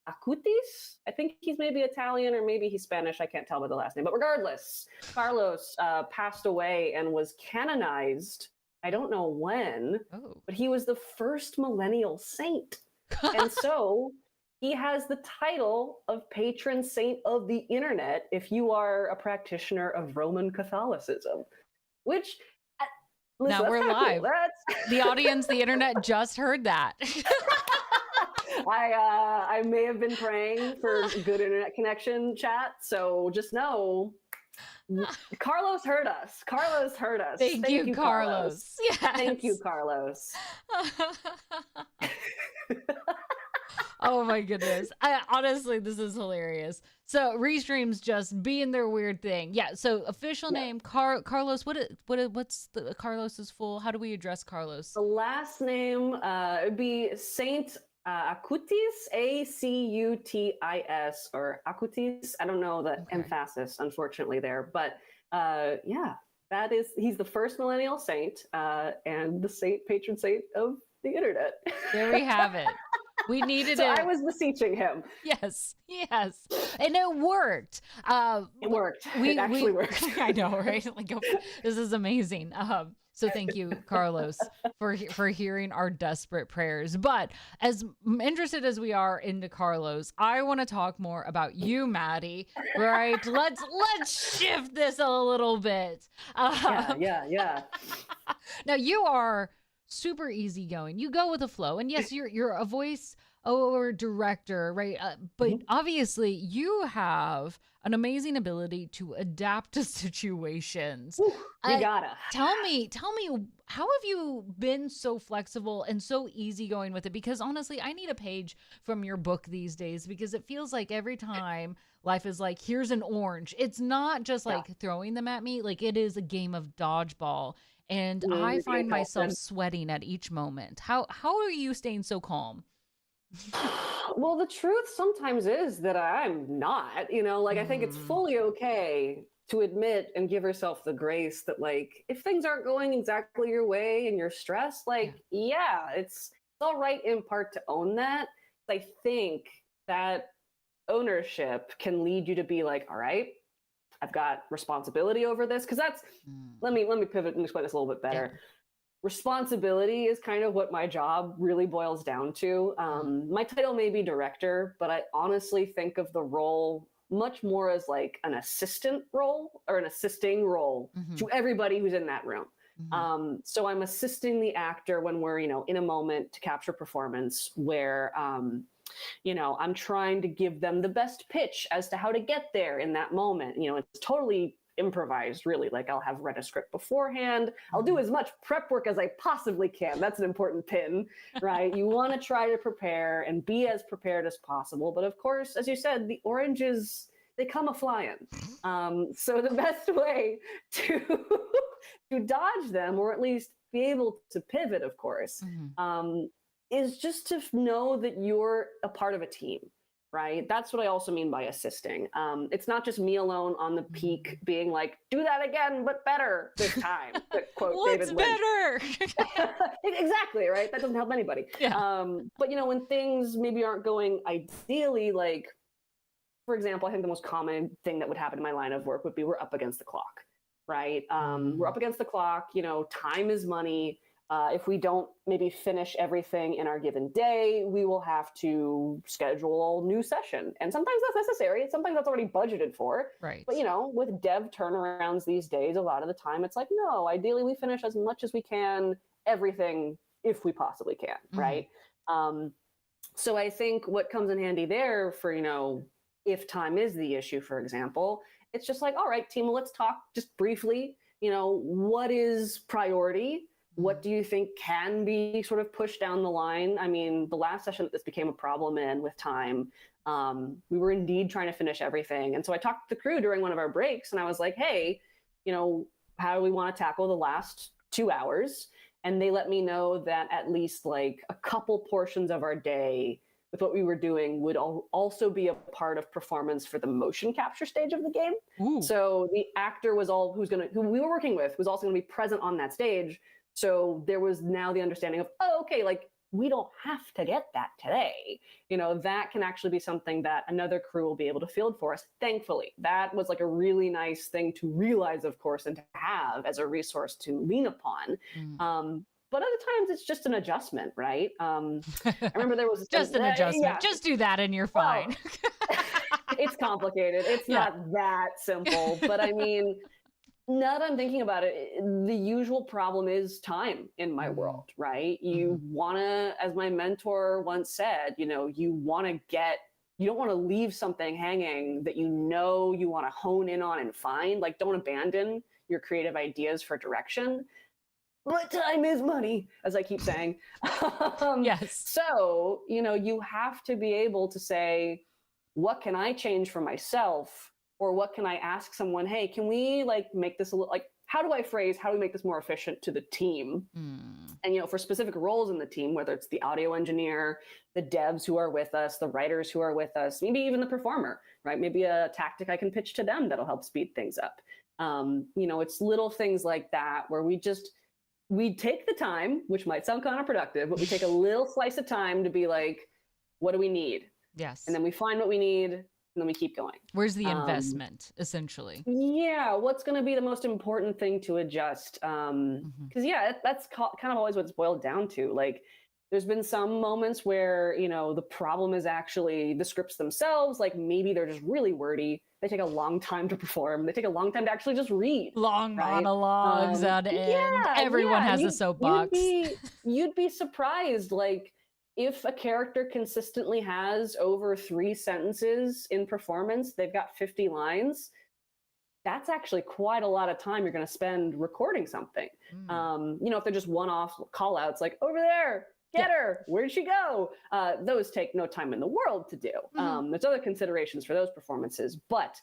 Acutis. I think he's maybe Italian or maybe he's Spanish. I can't tell by the last name. But regardless, Carlos passed away and was canonized. I don't know when, but he was the first millennial saint. And so he has the title of patron saint of the internet if you are a practitioner of Roman Catholicism, which... Listen, now we're live. Cool. The audience, the internet just heard that. I may have been praying for good internet connection, chat. So just know, Carlos heard us. Carlos heard us. Thank you, Carlos. Yes. Thank you, Carlos. Oh my goodness. Honestly, this is hilarious. So Restream's just being their weird thing. Yeah. So official name, Carlos. What's the Carlos's full? How do we address Carlos? The last name would be Saint Acutis, Acutis, or Acutis. I don't know the emphasis, unfortunately, there. But yeah, he's the first millennial saint and the patron saint of the internet. There we have it. We needed so it. I was beseeching him. Yes. And it worked. It worked. It actually worked. I know, right? Like, this is amazing. So thank you, Carlos, for hearing our desperate prayers. But as interested as we are into Carlos, I want to talk more about you, Maddie. Right? Let's shift this a little bit. Yeah. Now you are super easygoing. You go with the flow, and yes, you're a voice or director, right? But obviously, you have an amazing ability to adapt to situations. Ooh, you gotta tell me, how have you been so flexible and so easygoing with it? Because honestly, I need a page from your book these days because it feels like every time life is like, here's an orange. It's not just like throwing them at me. Like it is a game of dodgeball. And I find myself sweating at each moment. How are you staying so calm? Well, the truth sometimes is that I'm not, I think it's fully okay to admit and give yourself the grace that if things aren't going exactly your way and you're stressed, it's all right in part to own that. I think that ownership can lead you to be like, all right, I've got responsibility over this. Cause that's, let me pivot and explain this a little bit better. Yeah. Responsibility is kind of what my job really boils down to. My title may be director, but I honestly think of the role much more as like an assistant role or an assisting role to everybody who's in that room. So I'm assisting the actor when we're, in a moment to capture performance where, I'm trying to give them the best pitch as to how to get there in that moment. It's totally improvised, really. I'll have read a script beforehand. I'll do as much prep work as I possibly can. That's an important pin, right? You want to try to prepare and be as prepared as possible. But of course, as you said, the oranges, they come a-flying. So the best way to dodge them, or at least be able to pivot, of course, is just to know that you're a part of a team, right? That's what I also mean by assisting. It's not just me alone on the peak being like, do that again, but better this time. Quote What's David better? Exactly, right? That doesn't help anybody. Yeah. But when things maybe aren't going ideally, for example, I think the most common thing that would happen in my line of work would be we're up against the clock, right? We're up against the clock, time is money. If we don't maybe finish everything in our given day, we will have to schedule a new session. And sometimes that's necessary. Sometimes that's already budgeted for. Right. But, with dev turnarounds these days, a lot of the time it's like, no, ideally we finish as much as we can, everything, if we possibly can, right? So I think what comes in handy there for, if time is the issue, for example, it's just like, all right, team, let's talk just briefly, what is priority? What do you think can be sort of pushed down the line? I mean, the last session that this became a problem in with time, we were indeed trying to finish everything. And so I talked to the crew during one of our breaks and I was like, hey, how do we want to tackle the last 2 hours? And they let me know that at least a couple portions of our day with what we were doing would also be a part of performance for the motion capture stage of the game. Ooh. So the actor was who we were working with was also going to be present on that stage. So there was now the understanding of, we don't have to get that today. That can actually be something that another crew will be able to field for us. Thankfully, that was like a really nice thing to realize, of course, and to have as a resource to lean upon. But other times it's just an adjustment, right? I remember there was just an adjustment. Yeah. Just do that and you're fine. Well, it's complicated. It's not that simple. But I mean, now that I'm thinking about it, the usual problem is time in my world, right? You want to, as my mentor once said, you don't want to leave something hanging that you want to hone in on and find. Like, don't abandon your creative ideas for direction. But time is money, as I keep saying. Yes. So, you have to be able to say, what can I change for myself? Or what can I ask someone, hey, can we make this a little, how do we make this more efficient to the team? And, for specific roles in the team, whether it's the audio engineer, the devs who are with us, the writers who are with us, maybe even the performer, right? Maybe a tactic I can pitch to them that'll help speed things up. It's little things like that where we take the time, which might sound counterproductive, but we take a little slice of time to be like, what do we need? Yes. And then we find what we need, and then we keep going. Where's the investment, essentially? Yeah, what's going to be the most important thing to adjust? Because that's kind of always what it's boiled down to. Like, there's been some moments where the problem is actually the scripts themselves. Like, maybe they're just really wordy. They take a long time to perform. They take a long time to actually just read. Long monologues at end. Everyone has a soapbox. You'd be surprised, if a character consistently has over 3 sentences in performance, they've got 50 lines, that's actually quite a lot of time you're going to spend recording something. If they're just one-off call-outs, like, over there, get her, where'd she go? Those take no time in the world to do. There's other considerations for those performances, but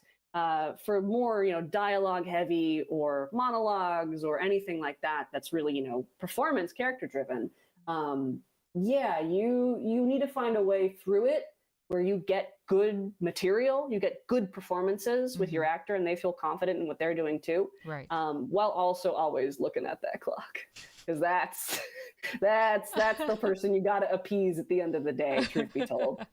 for more, dialogue heavy or monologues or anything like that, that's really, performance character driven. You need to find a way through it where you get good material, you get good performances with your actor, and they feel confident in what they're doing too. Right. While also always looking at that clock, because that's the person you got to appease at the end of the day, truth be told.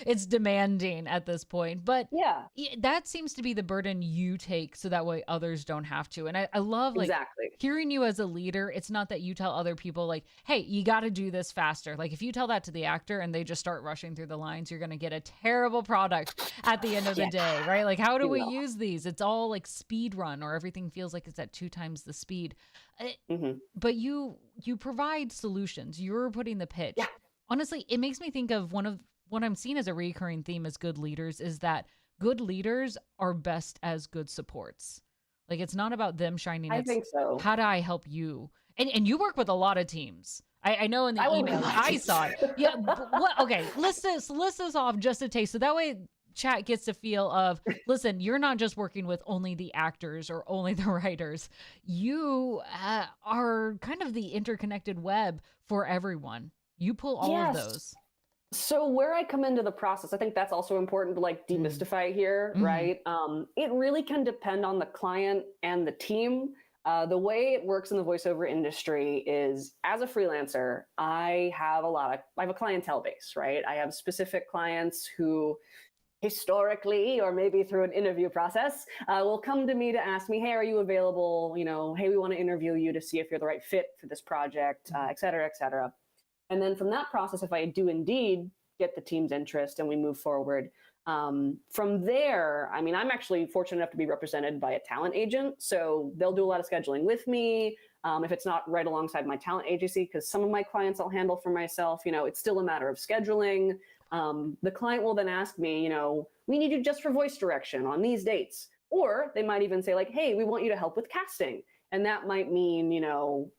It's demanding at this point, but yeah, that seems to be the burden you take so that way others don't have to. And I love exactly hearing you as a leader. It's not that you tell other people hey, you got to do this faster. If you tell that to the actor and they just start rushing through the lines, you're going to get a terrible product at the end of the day, right? How do we use these? It's all speed run, or everything feels like it's at 2 times the speed. But you provide solutions. You're putting the pitch. Yeah. Honestly, it makes me think of one of what I'm seeing as a recurring theme as good leaders is that good leaders are best as good supports. It's not about them shining. I think so. How do I help you? And you work with a lot of teams. I know in the email I saw it. Yeah. Okay. List this off just a taste. So that way chat gets a feel of, listen, you're not just working with only the actors or only the writers. You are kind of the interconnected web for everyone. You pull all of those. So where I come into the process, I think that's also important to demystify here, right? It really can depend on the client and the team. The way it works in the voiceover industry is, as a freelancer, I have a clientele base, right? I have specific clients who historically, or maybe through an interview process, will come to me to ask me, hey, are you available? Hey, we want to interview you to see if you're the right fit for this project, et cetera, et cetera. And then from that process, if I do indeed get the team's interest and we move forward, from there, I'm actually fortunate enough to be represented by a talent agent. So they'll do a lot of scheduling with me. If it's not right alongside my talent agency, because some of my clients I'll handle for myself, it's still a matter of scheduling. The client will then ask me, we need you just for voice direction on these dates. Or they might even say hey, we want you to help with casting. And that might mean,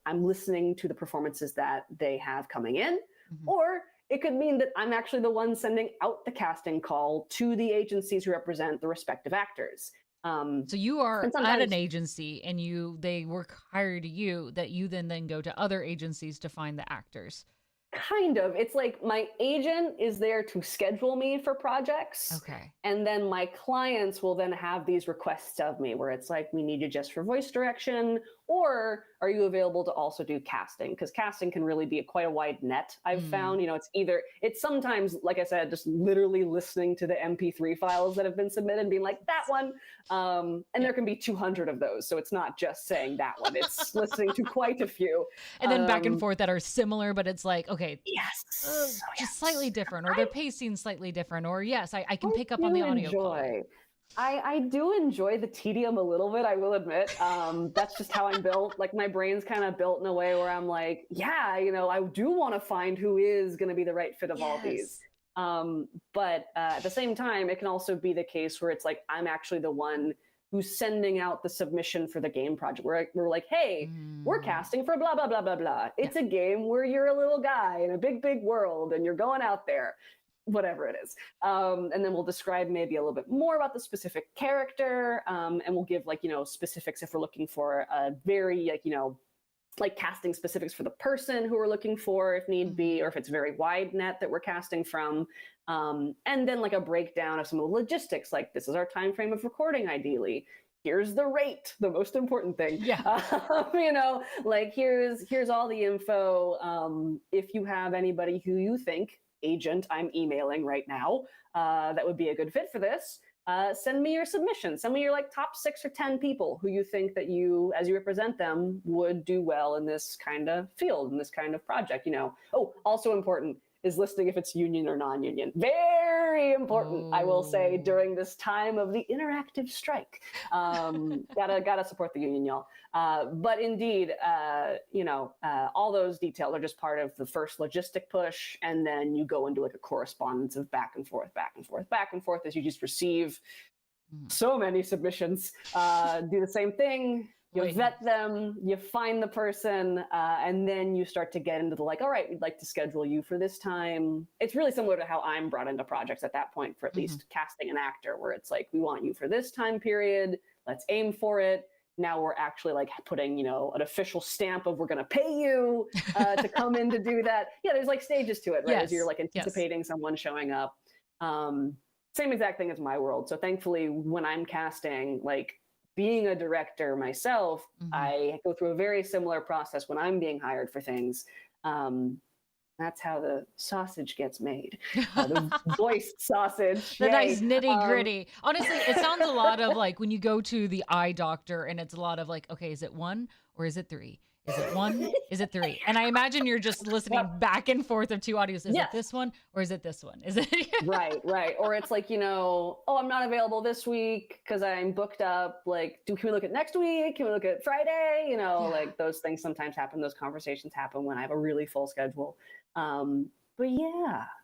I'm listening to the performances that they have coming in. Or it could mean that I'm actually the one sending out the casting call to the agencies who represent the respective actors. So you are at an agency and they work hire to you, that you then go to other agencies to find the actors. Kind of. It's my agent is there to schedule me for projects. Okay. And then my clients will then have these requests of me where it's we need you just for voice direction, Or are you available to also do casting? Because casting can really be quite a wide net, I've found. It's sometimes, like I said, just literally listening to the MP3 files that have been submitted and being like, that one. And there can be 200 of those. So it's not just saying that one, it's listening to quite a few. And then back and forth that are similar, but it's like, okay, yes. just slightly different, or their pacing slightly different, or yes, I can pick up on the audio quality. I do enjoy the tedium a little bit, I will admit. That's just how I'm built. Like, my brain's kind of built in a way where I'm like, yeah, I do want to find who is going to be the right fit of all these. But at the same time, it can also be the case where it's like, I'm actually the one who's sending out the submission for the game project. We're like, hey, we're casting for blah, blah, blah, blah, blah. It's a game where you're a little guy in a big, big world and you're going out there. Whatever it is. And then we'll describe maybe a little bit more about the specific character, and we'll give specifics if we're looking for a very like casting specifics for the person who we're looking for if need be, or if it's very wide net that we're casting from. And then like a breakdown of some of the logistics, like this is our time frame of recording ideally. Here's the rate, the most important thing. Like here's all the info. If you have anybody who you think, agent I'm emailing right now, that would be a good fit for this, send me your submission. Send me your like top 6 or 10 people who you think that you, as you represent them, would do well in this kind of field, in this kind of project. Oh, also important is listing if it's union or non-union. Very important, I will say, during this time of the interactive strike. Gotta support the union, y'all. But indeed, all those details are just part of the first logistic push, and then you go into like a correspondence of back and forth as you just receive so many submissions. Do the same thing. You vet them, you find the person, and then you start to get into the like, all right, we'd like to schedule you for this time. It's really similar to how I'm brought into projects at that point for at least casting an actor, where it's like, we want you for this time period, let's aim for it. Now we're actually like putting, an official stamp of we're going to pay you to come in to do that. Yeah, there's like stages to it, right? As you're like anticipating someone showing up. Same exact thing as my world. So thankfully, when I'm casting, like, being a director myself, I go through a very similar process when I'm being hired for things. That's how the sausage gets made. The voiced sausage. The nice nitty gritty. Honestly, it sounds a lot of like when you go to the eye doctor and it's a lot of like, okay, is it 1 or is it 3? Is it 1? Is it 3? And I imagine you're just listening back and forth of 2 audios. Is it this one or is it this one? Is it? Right. Or it's like, oh, I'm not available this week because I'm booked up. Like, can we look at next week? Can we look at Friday? Like those things sometimes happen. Those conversations happen when I have a really full schedule. But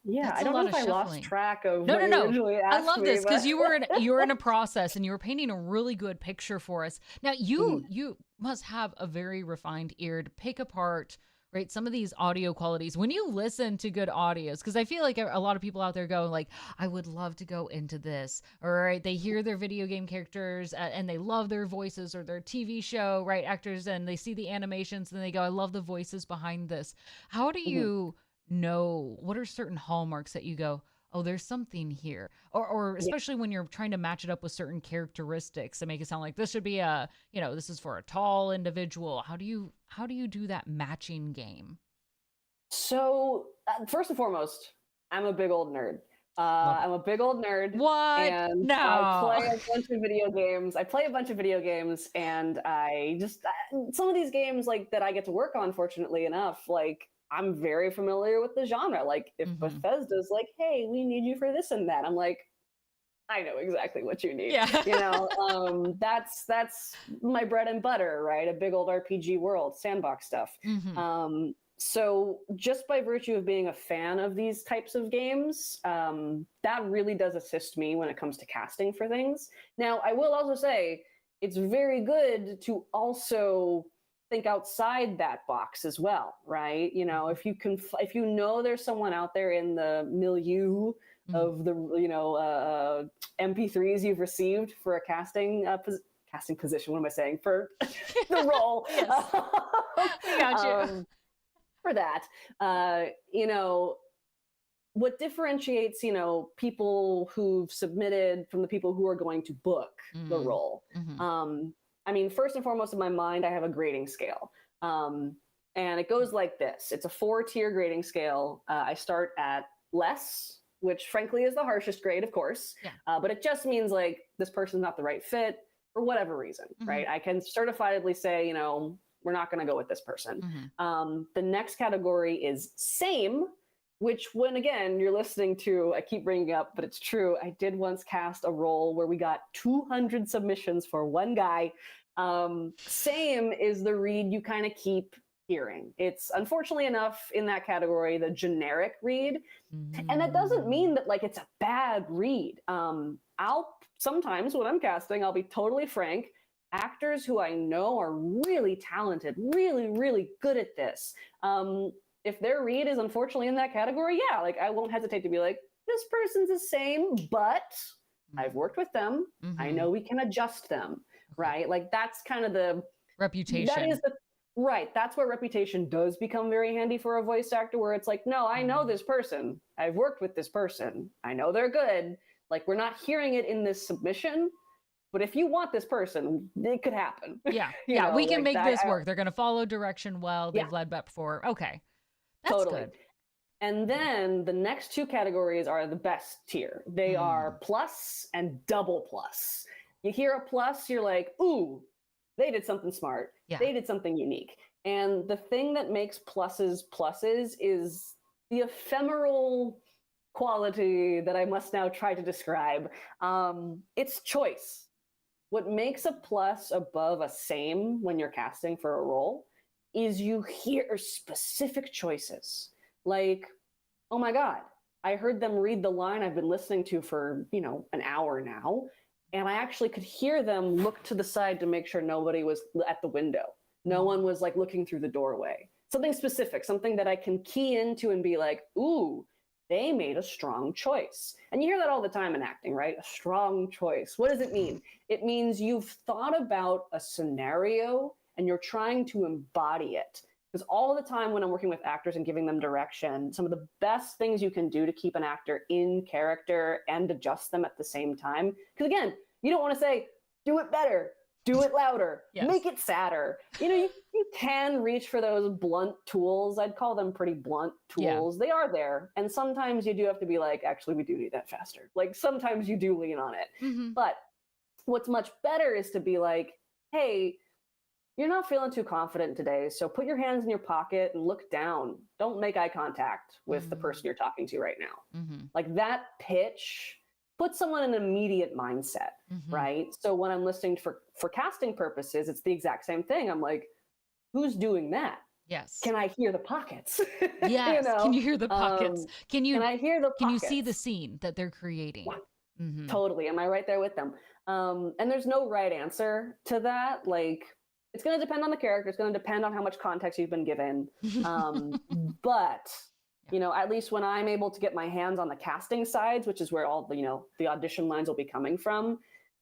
That's I don't know if I lost track of no. I love this because you were in a process and you were painting a really good picture for us. Now you must have a very refined ear to pick apart, right, some of these audio qualities when you listen to good audios, because I feel like a lot of people out there go like, I would love to go into this, or right, they hear their video game characters and they love their voices, or their TV show, right, actors, and they see the animations and they go, I love the voices behind this. How do you know, what are certain hallmarks that you go, oh, there's something here, or especially when you're trying to match it up with certain characteristics and make it sound like this should be this is for a tall individual. How do you do that matching game? So first and foremost, I'm a big old nerd. I'm a big old nerd. What? And no. I play a bunch of video games. And I just, some of these games like that I get to work on, fortunately enough, like, I'm very familiar with the genre. Like, if Bethesda's like, hey, we need you for this and that, I'm like, I know exactly what you need. That's my bread and butter, right? A big old RPG world, sandbox stuff. So just by virtue of being a fan of these types of games, that really does assist me when it comes to casting for things. Now, I will also say it's very good to also think outside that box as well, right? If you know there's someone out there in the milieu of the MP3s you've received for a casting position. What am I saying? For the role. We got you. For that, what differentiates people who've submitted from the people who are going to book the role I mean, first and foremost in my mind, I have a grading scale. And it goes like this. It's a 4-tier grading scale. I start at less, which frankly is the harshest grade, of course. Yeah. But it just means like this person's not the right fit for whatever reason, right? I can certifiably say, you know, we're not going to go with this person. The next category is same, which when, again, you're listening to, I keep bringing up, but it's true. I did once cast a role where we got 200 submissions for one guy. Same is the read you kind of keep hearing. It's unfortunately enough in that category, the generic read. And that doesn't mean that like it's a bad read. I'll sometimes when I'm casting, I'll be totally frank, actors who I know are really talented, really, really good at this. If their read is unfortunately in that category, yeah, like I won't hesitate to be like, this person's the same, but I've worked with them. I know we can adjust them, right? Like that's kind of the reputation. That is the right. That's where reputation does become very handy for a voice actor, where it's like, no, I know this person. I've worked with this person. I know they're good. Like we're not hearing it in this submission, but if you want this person, it could happen. Yeah. You Yeah. know, We can like make this work. They're going to follow direction well. They've Yeah. led before. Okay. That's Totally. good. And then the next two categories are the best tier. They are plus and double plus. You hear a plus, you're like, ooh, they did something smart. Yeah. They did something unique. And the thing that makes pluses pluses is the ephemeral quality that I must now try to describe. It's choice. What makes a plus above a same when you're casting for a role is you hear specific choices. Like, oh my God, I heard them read the line I've been listening to for, you know, an hour now. And I actually could hear them look to the side to make sure nobody was at the window. No one was like looking through the doorway. Something specific, something that I can key into and be like, ooh, they made a strong choice. And you hear that all the time in acting, right? A strong choice. What does it mean? It means you've thought about a scenario and you're trying to embody it. Because all the time when I'm working with actors and giving them direction, some of the best things you can do to keep an actor in character and adjust them at the same time. Because again, you don't want to say, do it better, do it louder, make it sadder. You know, you can reach for those blunt tools. I'd call them pretty blunt tools. They are there. And sometimes you do have to be like, actually, we do need that faster. Like sometimes you do lean on it. But what's much better is to be like, hey, you're not feeling too confident today, so put your hands in your pocket and look down. Don't make eye contact with the person you're talking to right now. Like that pitch puts someone in an immediate mindset, right? So when I'm listening for casting purposes, it's the exact same thing. I'm like, who's doing that? Yes. Can I hear the pockets? Yes. You know? Can you hear the pockets? Can I hear the pockets? Can you see the Pockets? scene that they're creating? Totally. Am I right there with them? And there's no right answer to that. Like, it's going to depend on the character. It's going to depend on how much context you've been given. But, you know, at least when I'm able to get my hands on the casting sides, which is where all the, you know, the audition lines will be coming from,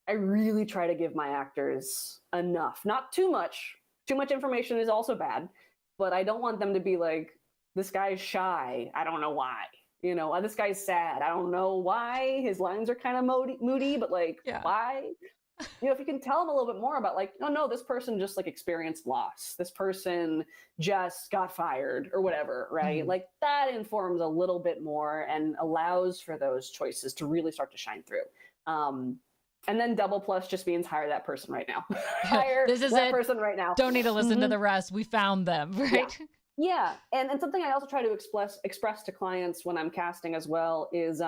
I really try to give my actors enough. Not too much. Too much information is also bad. But I don't want them to be like, this guy's shy. I don't know why. You know, this guy's sad. I don't know why. His lines are kind of moody, but like, why? You know, if you can tell them a little bit more about like, oh no, this person just like experienced loss. This person just got fired or whatever, right? Like that informs a little bit more and allows for those choices to really start to shine through. And then double plus just means hire that person right now. Hire that person right now. Don't need to listen to the rest. We found them, right? Yeah. And something I also try to express to clients when I'm casting as well is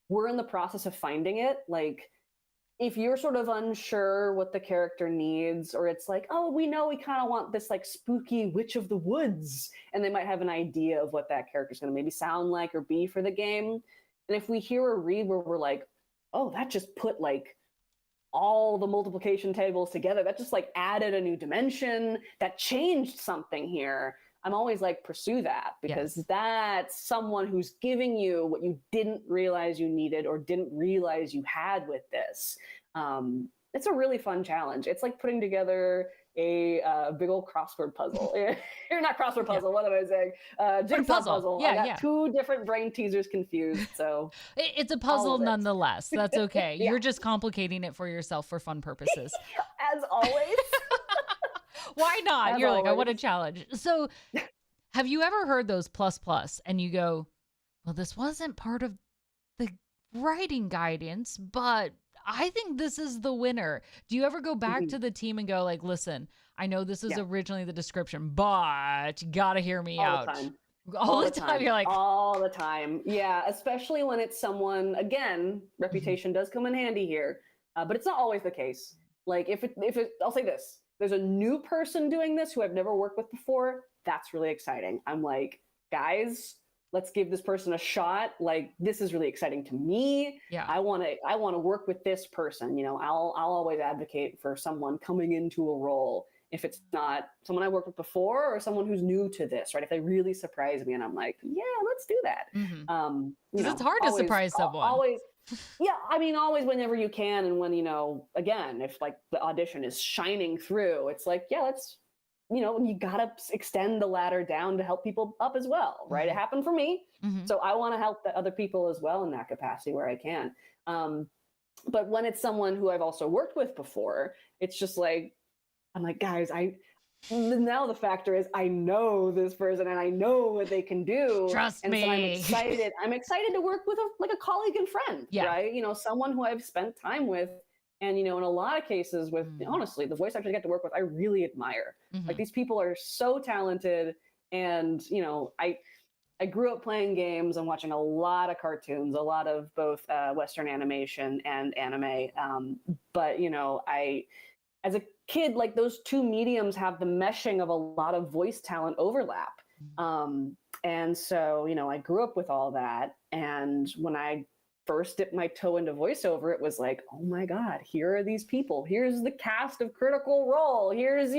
we're in the process of finding it. Like, if you're sort of unsure what the character needs, or it's like, oh, we know we kind of want this like spooky witch of the woods, and they might have an idea of what that character's going to maybe sound like or be for the game. And if we hear a read where we're like, oh, that just put like all the multiplication tables together, that just like added a new dimension, that changed something here, I'm always like, pursue that, because that's someone who's giving you what you didn't realize you needed or didn't realize you had with this. It's a really fun challenge. It's like putting together a big old crossword puzzle. You're not crossword Yeah. puzzle. What am I saying? Jigsaw puzzle. Yeah, I got yeah. two different brain teasers confused. So It's a all puzzle of it. nonetheless. That's okay. Yeah, You're just complicating it for yourself for fun purposes. as always. Why not? As You're like, I always. want a challenge. So, have you ever heard those plus plus and you go, well, this wasn't part of the writing guidance, but I think this is the winner. Do you ever go back Mhm. to the team and go like, listen, I know this is Yeah, originally the description, but you got to hear me all the out. time. All the time. You're like, All the time. Yeah, especially when it's someone, again, mhm, reputation does come in handy here, but it's not always the case. Like I'll say this, there's a new person doing this who I've never worked with before, that's really exciting. I'm like, guys, let's give this person a shot. Like, this is really exciting to me. yeah. I want to work with this person. I'll always advocate for someone coming into a role if it's not someone I worked with before or someone who's new to this, right? If they really surprise me and I'm like, yeah, let's do that. Mhm. You 'Cause it's know, hard to surprise someone. always, yeah. I mean, always whenever you can, and when again, if like the audition is shining through, it's like, yeah, let's, you gotta extend the ladder down to help people up as well, right? It Mhm. happened for me, Mhm. so I want to help the other people as well in that capacity where I can. But when it's someone who I've also worked with before, it's just like, I'm like, guys, now the factor is I know this person and I know what they can do. Trust And so I'm me. excited. I'm excited to work with a colleague and friend, Yeah. right? Someone who I've spent time with. And, in a lot of cases with, Mm. honestly, the voice actors I get to work with, I really admire. Like, Mhm. these people are so talented. And, I grew up playing games and watching a lot of cartoons, a lot of both Western animation and anime. But, as a kid, like, those two mediums have the meshing of a lot of voice talent overlap. Mhm. And so, I grew up with all that. And when I first dipped my toe into voiceover, it was like, oh my God, here are these people. Here's the cast of Critical Role. Here's,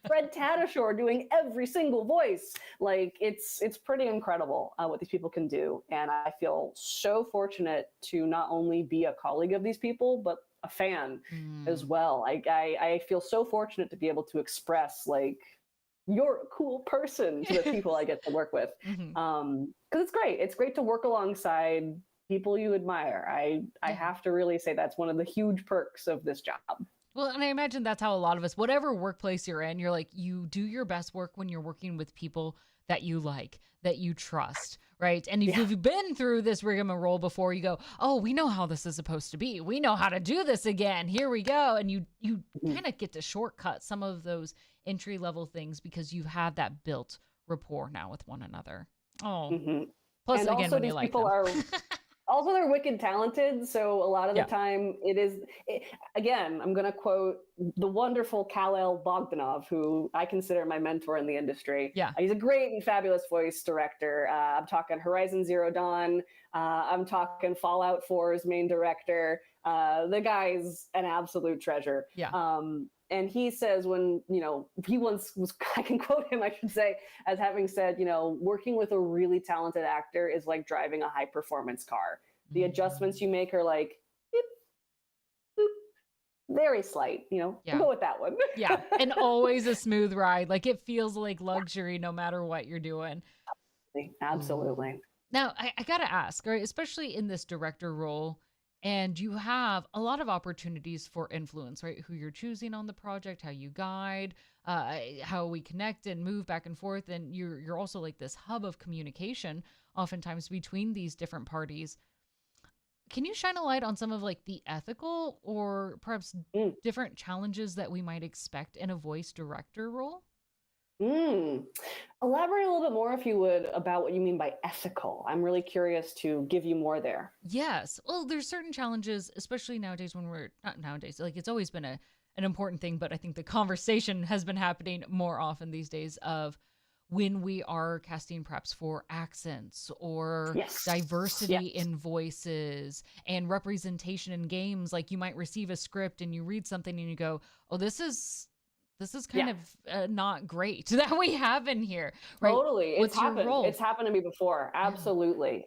Fred Tatasciore doing every single voice. Like, it's pretty incredible what these people can do. And I feel so fortunate to not only be a colleague of these people, but a fan as Mm. well. Like, I feel so fortunate to be able to express, like, you're a cool person to the people I get to work with. Mhm. Because it's great. It's great to work alongside people you admire. I Yeah. have to really say that's one of the huge perks of this job. Well, and I imagine that's how a lot of us, whatever workplace you're in, you're like, you do your best work when you're working with people that you like, that you trust, right? And if Yeah. you've been through this rigmarole before, you go, oh, we know how this is supposed to be. We know how to do this again. Here we go. And you Mhm. kind of get to shortcut some of those entry level things because you've had that built rapport now with one another. Oh, Mhm. plus And again, also, when you these like people them. are also, they're wicked talented. So a lot of the Yeah. time again, I'm going to quote the wonderful Kal-El Bogdanov, who I consider my mentor in the industry. Yeah. He's a great and fabulous voice director. I'm talking Horizon Zero Dawn. I'm talking Fallout 4's main director. The guy's an absolute treasure. Yeah. And he says he once was, I can quote him, I should say, as having said, working with a really talented actor is like driving a high performance car. The adjustments you make are like, beep, boop, very slight, Yeah. we'll go with that one. Yeah. And always a smooth ride. Like it feels like luxury no matter what you're doing. Absolutely. Now, I got to ask, right, especially in this director role, and you have a lot of opportunities for influence, right? Who you're choosing on the project, how you guide, how we connect and move back and forth. And you're also like this hub of communication, oftentimes between these different parties. Can you shine a light on some of like the ethical or perhaps Mm. different challenges that we might expect in a voice director role? Mm. Elaborate a little bit more, if you would, about what you mean by ethical. I'm really curious to give you more there. Yes. Well, there's certain challenges, especially nowadays when we're not nowadays, like it's always been an important thing, but I think the conversation has been happening more often these days of when we are casting perhaps for accents or Yes. diversity Yes. in voices and representation in games. Like you might receive a script and you read something and you go, oh, this is kind of not great that we have in here, right? Totally. What's It's your happened. role? It's happened to me before. Yeah. Absolutely.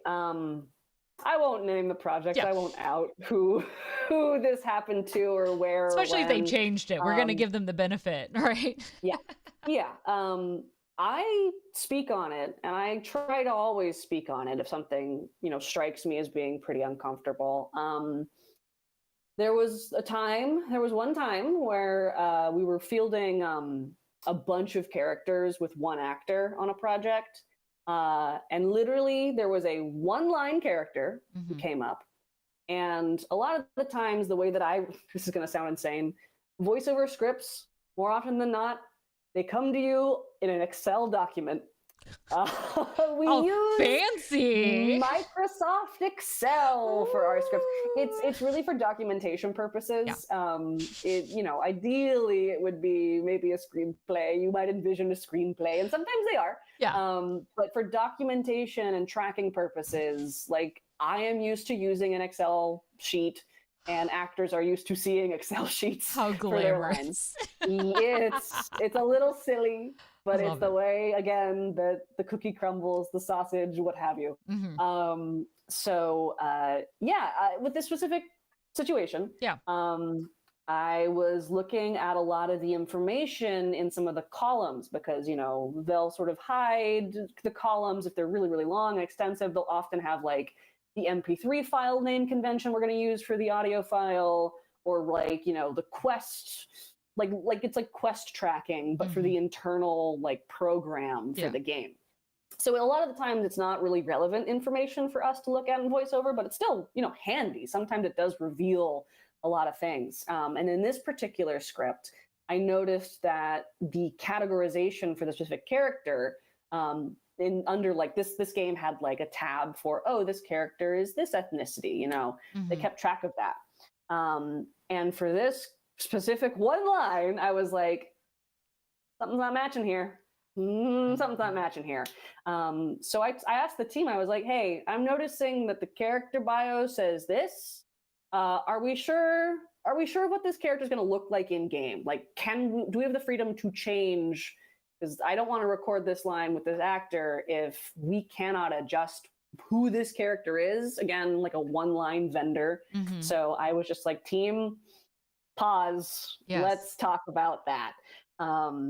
I won't name the projects. Yeah. I won't out who this happened to or where Especially or if they when. changed it. We're going to give them the benefit, right? Yeah. Yeah. I speak on it, and I try to always speak on it if something, strikes me as being pretty uncomfortable. There was one time where we were fielding a bunch of characters with one actor on a project. And literally, there was a one-line character who came up. And a lot of the times, the way that this is going to sound insane, voiceover scripts, more often than not, they come to you in an Excel document. We use fancy Microsoft Excel for our scripts. It's really for documentation purposes. Yeah. Ideally it would be maybe a screenplay. You might envision a screenplay, and sometimes they are. Yeah. But for documentation and tracking purposes, like I am used to using an Excel sheet, and actors are used to seeing Excel sheets How for their lines. glamorous. It's a little silly, but it's the it. way, again, that the cookie crumbles, the sausage, what have you. With this specific situation, I was looking at a lot of the information in some of the columns because, they'll sort of hide the columns if they're really, really long and extensive. They'll often have like the MP3 file name convention we're going to use for the audio file, or like, the quest, like it's like quest tracking, but for the internal like program for the game. So a lot of the times it's not really relevant information for us to look at in voiceover, but it's still, handy. Sometimes it does reveal a lot of things. And in this particular script, I noticed that the categorization for the specific character, under like this game had like a tab for, this character is this ethnicity, they kept track of that. And for this specific one line, I was like, something's not matching here. Something's not matching here. So I asked the team, I was like, hey, I'm noticing that the character bio says this. Are we sure what this character is going to look like in game? Like, do we have the freedom to change? Because I don't want to record this line with this actor if we cannot adjust who this character is. Again, like a one-line vendor. So I was just like, team, pause. Yes. Let's talk about that.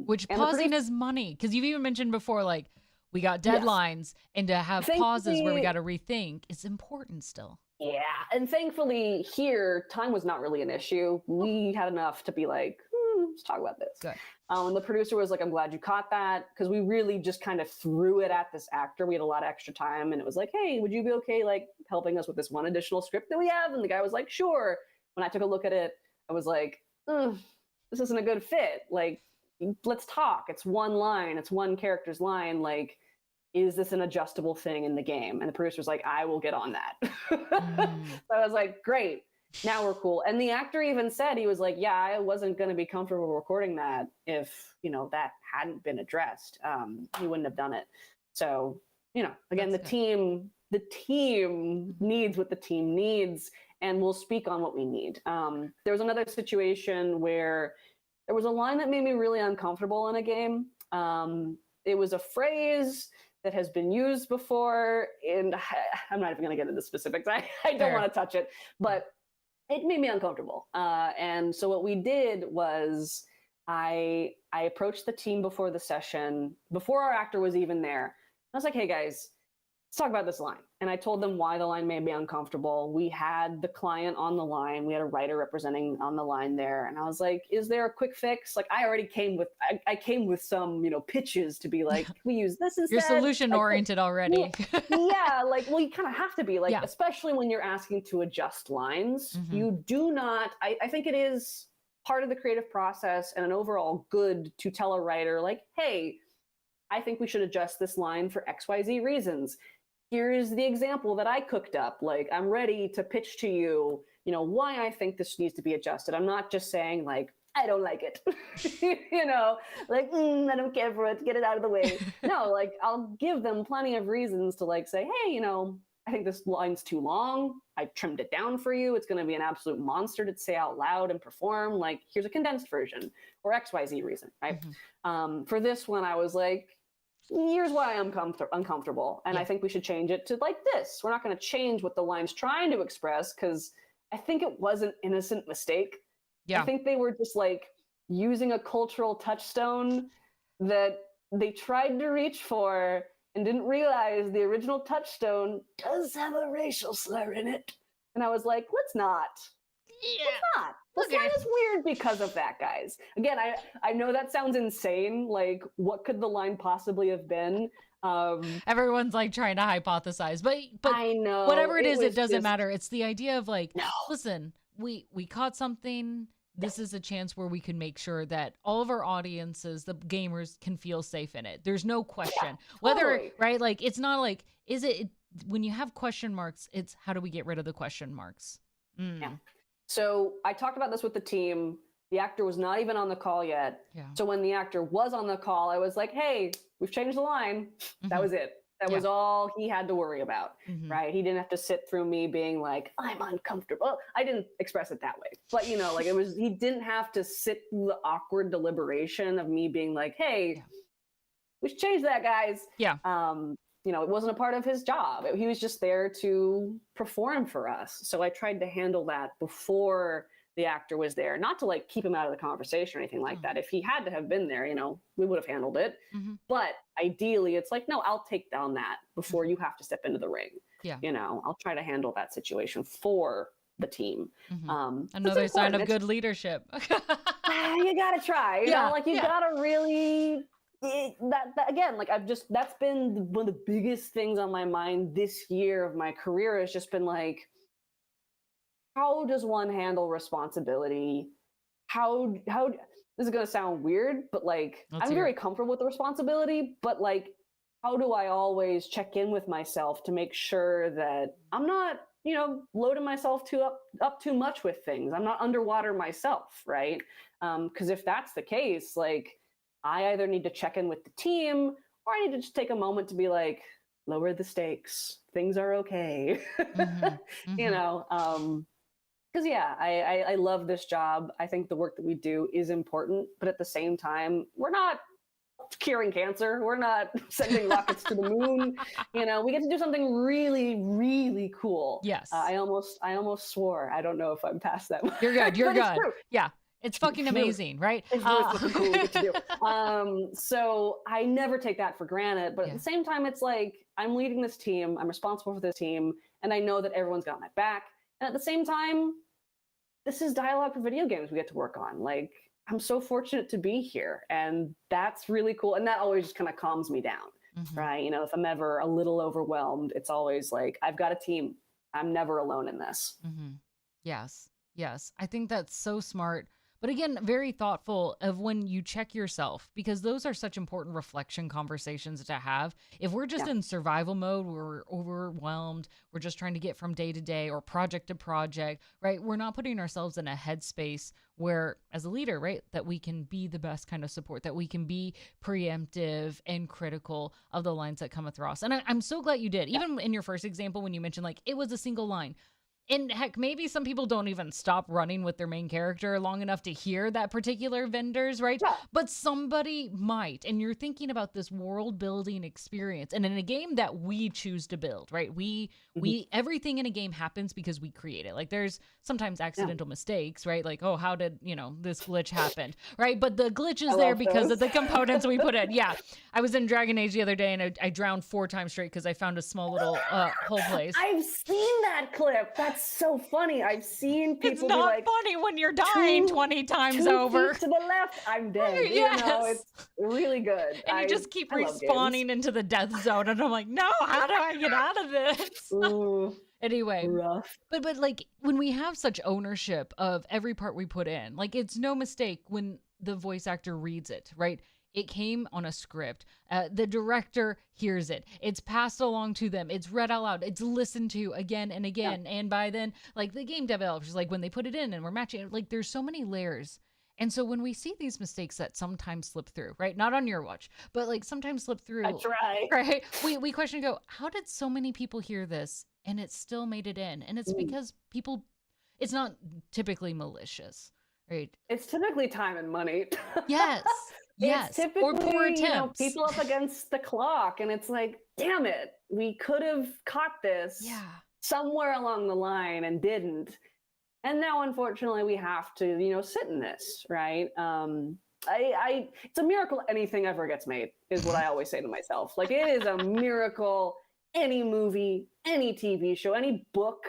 Which pausing is money, because you've even mentioned before, like, we got deadlines, and to have pauses where we got to rethink is important still. Yeah, and thankfully here, time was not really an issue. We had enough to be like, let's talk about this. Good. And the producer was like, I'm glad you caught that, because we really just kind of threw it at this actor. We had a lot of extra time, and it was like, hey, would you be okay, like, helping us with this one additional script that we have? And the guy was like, sure. When I took a look at it, I was like, this isn't a good fit. Like, let's talk. It's one line. It's one character's line. Like, is this an adjustable thing in the game? And the producer's like, I will get on that. So I was like, great. Now we're cool. And the actor even said, he was like, yeah, I wasn't going to be comfortable recording that if, that hadn't been addressed. He wouldn't have done it. So, again, the team needs what the team needs, and we'll speak on what we need. There was another situation where there was a line that made me really uncomfortable in a game. It was a phrase that has been used before, and I'm not even going to get into specifics. I don't want to touch it, but it made me uncomfortable. And so what we did was I approached the team before the session, before our actor was even there. I was like, hey guys, let's talk about this line. And I told them why the line made me uncomfortable. We had the client on the line. We had a writer representing on the line there. And I was like, is there a quick fix? Like, I already came with, I came with some, pitches to be like, can we use this instead? You're solution oriented already. Yeah, like, well, you kind of have to be, like, especially when you're asking to adjust lines. You do not, I think it is part of the creative process and an overall good to tell a writer, like, hey, I think we should adjust this line for XYZ reasons. Here's the example that I cooked up. Like, I'm ready to pitch to you, why I think this needs to be adjusted. I'm not just saying, like, I don't like it, like, I don't care for it, get it out of the way. No, like, I'll give them plenty of reasons to, like, say, hey, I think this line's too long. I trimmed it down for you. It's going to be an absolute monster to say out loud and perform. Like, here's a condensed version, or XYZ reason, right? For this one, I was like, here's why I'm uncomfortable. And I think we should change it to like this. We're not going to change what the line's trying to express because I think it was an innocent mistake. I think they were just like using a cultural touchstone that they tried to reach for and didn't realize the original touchstone does have a racial slur in it. And I was like, let's not. Let's not. This line is weird because of that, guys. Again, I know that sounds insane. Like, what could the line possibly have been? Everyone's like trying to hypothesize, but I know whatever it is, it doesn't matter. It's the idea of like, listen, we caught something. This is a chance where we can make sure that all of our audiences, the gamers, can feel safe in it. There's no question. Whether, right, like, it's not like, is it, when you have question marks, it's how do we get rid of the question marks? Yeah. So I talked about this with the team. The actor was not even on the call yet. Yeah. So when the actor was on the call, I was like, hey, we've changed the line. That was it. That was all he had to worry about, right? He didn't have to sit through me being like, I'm uncomfortable. I didn't express it that way. But, you know, like he didn't have to sit through the awkward deliberation of me being like, hey, we should change that, guys. Yeah. You know, it wasn't a part of his job. He was just there to perform for us. So I tried to handle that before the actor was there, not to like keep him out of the conversation or anything like that. If he had to have been there, you know, we would have handled it. But ideally it's like, no, I'll take down that before you have to step into the ring. Yeah. You know, I'll try to handle that situation for the team. Another sign of good leadership. You gotta try, you know, like you gotta really, that again, like that's been one of the biggest things on my mind this year of my career has just been like, how does one handle responsibility? How this is going to sound weird, but like, I'm very comfortable with the responsibility, but like, how do I always check in with myself to make sure that I'm not, you know, loading myself up too much with things. I'm not underwater myself, right? Because if that's the case, like, I either need to check in with the team or I need to just take a moment to be like, lower the stakes. Things are okay. You know, because I love this job. I think the work that we do is important, but at the same time, we're not curing cancer. We're not sending rockets to the moon. You know, we get to do something really, really cool. Yes. I almost swore. I don't know if I'm past that. You're good. You're good. Yeah. It's fucking amazing, right? It's really fucking cool to get to do. So I never take that for granted, but at the same time, it's like, I'm leading this team, I'm responsible for this team, and I know that everyone's got my back. And at the same time, this is dialogue for video games we get to work on. Like, I'm so fortunate to be here, and that's really cool. And that always just kind of calms me down, right? You know, if I'm ever a little overwhelmed, it's always like, I've got a team. I'm never alone in this. Yes. Yes. I think that's so smart. But again, very thoughtful of when you check yourself, because those are such important reflection conversations to have. If we're just in survival mode, we're overwhelmed, we're just trying to get from day to day or project to project, right? We're not putting ourselves in a headspace where, as a leader, right, that we can be the best kind of support, that we can be preemptive and critical of the lines that come across. And I'm so glad you did. Even in your first example, when you mentioned like it was a single line. And heck, maybe some people don't even stop running with their main character long enough to hear that particular vendors, right? Yeah. But somebody might. And you're thinking about this world building experience. And in a game that we choose to build, right? We everything in a game happens because we create it. Like there's sometimes accidental mistakes, right? Like, oh, how did, you know, this glitch happen, right? But the glitch is there because of the components we put in. Yeah. I was in Dragon Age the other day and I drowned 4 times straight because I found a small little hole place. I've seen that clip. That's so funny. I've seen people It's not be like, funny when you're dying 20 times over. To the left, I'm dead. Yes. You know, it's really good. And you just keep respawning into the death zone. And I'm like, no, how do I get out of this? Ooh, anyway, rough. But like when we have such ownership of every part we put in, like it's no mistake when the voice actor reads it, right? It came on a script. The director hears it. It's passed along to them. It's read out loud. It's listened to again and again. Yeah. And by then, like the game developers, like when they put it in and we're matching it, like there's so many layers. And so when we see these mistakes that sometimes slip through, right? Not on your watch, but like sometimes slip through. That's right. Right? We question and go, how did so many people hear this and it still made it in? And it's because people, it's not typically malicious, right? It's typically time and money. Yes. It's Yes, or poor typically, attempts. people up against the clock, and it's like, damn it, we could have caught this Yeah. somewhere along the line and didn't. And now, unfortunately, we have to, sit in this, right? It's a miracle anything ever gets made, is what I always say to myself. Like, it is a miracle any movie, any TV show, any book,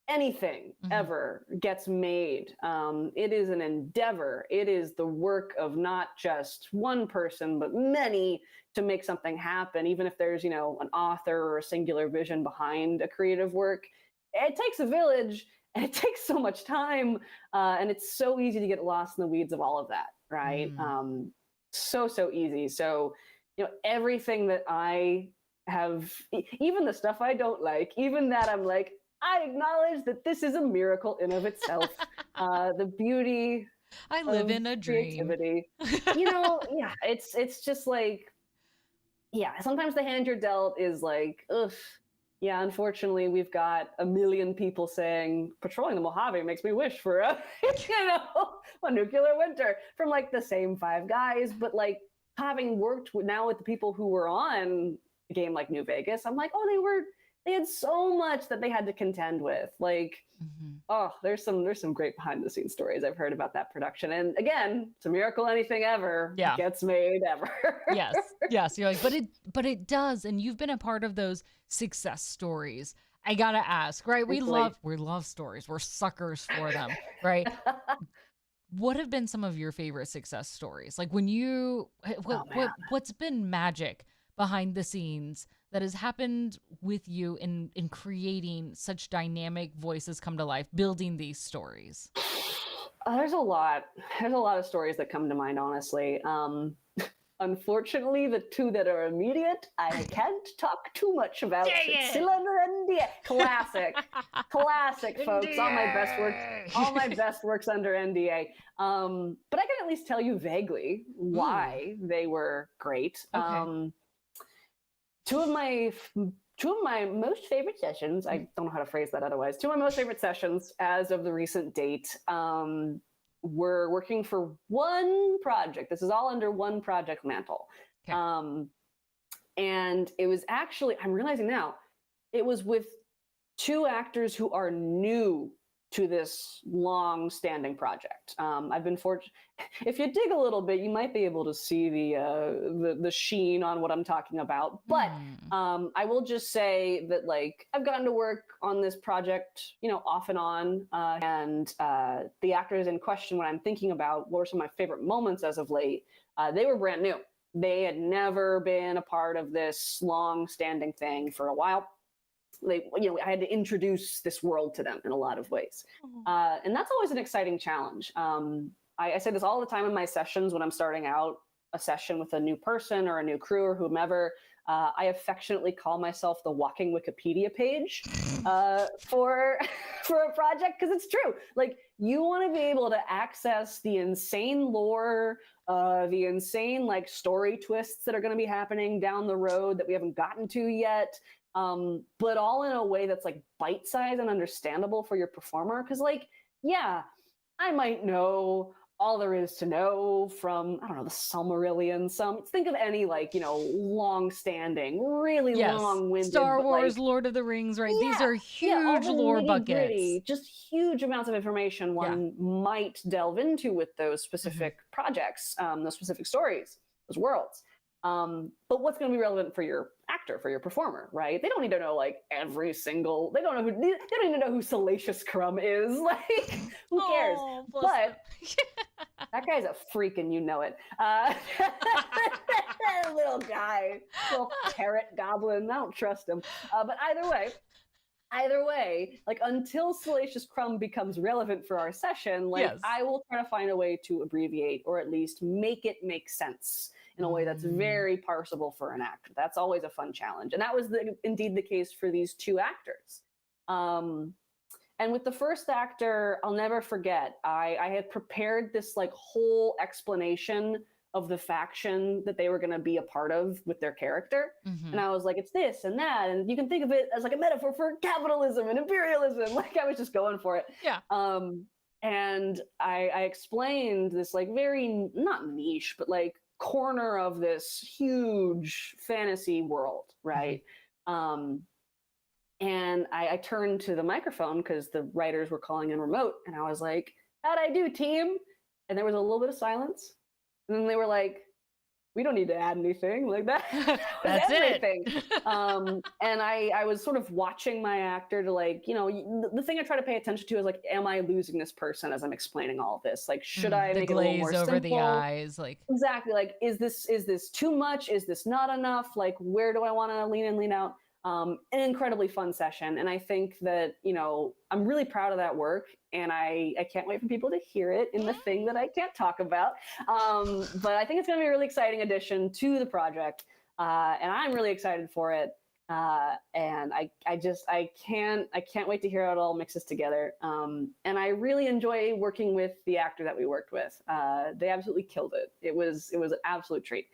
anything ever gets made. It is an endeavor. It is the work of not just one person, but many to make something happen, even if there's, an author or a singular vision behind a creative work. It takes a village, and it takes so much time, and it's so easy to get lost in the weeds of all of that, right? So easy. So, everything that I have, even the stuff I don't like, even that I'm like, I acknowledge that this is a miracle in of itself. The beauty I live of in a dream. creativity. Yeah, it's just like, yeah, sometimes the hand you're dealt is like, ugh. Yeah, unfortunately, we've got a million people saying patrolling the Mojave makes me wish for a, a nuclear winter from like the same five guys. But like having worked now with the people who were on a game like New Vegas, I'm like, oh, they had so much that they had to contend with. Like, oh, there's some great behind the scenes stories I've heard about that production. And again, it's a miracle anything ever gets made ever. Yes. You're like, but it does. And you've been a part of those success stories. I gotta ask, right? We love stories. We're suckers for them, right? What have been some of your favorite success stories? Like when what's been magic behind the scenes that has happened with you in creating such dynamic voices come to life, building these stories? There's a lot of stories that come to mind, honestly. Unfortunately, the two that are immediate, I can't talk too much about. It's still under NDA. Classic, folks. NDA. All my best works under NDA. But I can at least tell you vaguely why they were great. Okay. Two of my most favorite sessions, I don't know how to phrase that otherwise, two of my most favorite sessions as of the recent date were working for one project. This is all under one project mantle. Okay. And it was actually, I'm realizing now, it was with two actors who are new to this long-standing project. I've been fortunate. If you dig a little bit, you might be able to see the sheen on what I'm talking about. But I will just say that, like, I've gotten to work on this project, off and on. And the actors in question, when I'm thinking about what were some of my favorite moments as of late, they were brand new. They had never been a part of this long-standing thing for a while. I had to introduce this world to them in a lot of ways. And that's always an exciting challenge. I say this all the time in my sessions when I'm starting out a session with a new person or a new crew or whomever. I affectionately call myself the walking Wikipedia page for a project, because it's true. Like, you want to be able to access the insane lore, the insane story twists that are going to be happening down the road that we haven't gotten to yet. But all in a way that's bite-sized and understandable for your performer. Because I might know all there is to know from, I don't know, the Silmarillion. Think of any long-standing, really long-winded Star Wars, Lord of the Rings, right? These are huge lore buckets. Just huge amounts of information one might delve into with those specific projects, those specific stories, those worlds. But what's going to be relevant for your actor, for your performer, right? They don't need to know every single. They don't even know who Salacious Crumb is. Who cares? But that guy's a freak, and you know it. Little guy, little parrot goblin. I don't trust him. But either way, until Salacious Crumb becomes relevant for our session, I will try to find a way to abbreviate or at least make it make sense in a way that's very parsable for an actor. That's always a fun challenge. And that was indeed the case for these two actors. And with the first actor, I'll never forget, I had prepared this whole explanation of the faction that they were going to be a part of with their character. And I was like, it's this and that. And you can think of it as a metaphor for capitalism and imperialism. I was just going for it. Yeah. And I explained this very, not niche, but corner of this huge fantasy world, right? And I turned to the microphone because the writers were calling in remote, and I was like, "How'd I do, team?" And there was a little bit of silence, and then they were like, "We don't need to add anything like that." That's everything. it. And I was sort of watching my actor to like, the thing I try to pay attention to is like, am I losing this person as I'm explaining all of this? Like, should I The make it a little more glaze over simple? the eyes, like Exactly. Like, is this too much? Is this not enough? Like, where do I want to lean in, lean out? An incredibly fun session. And I think that, I'm really proud of that work. And I can't wait for people to hear it in the thing that I can't talk about. But I think it's going to be a really exciting addition to the project. And I'm really excited for it. And I can't wait to hear how it all mixes together. And I really enjoy working with the actor that we worked with. They absolutely killed it. It was an absolute treat.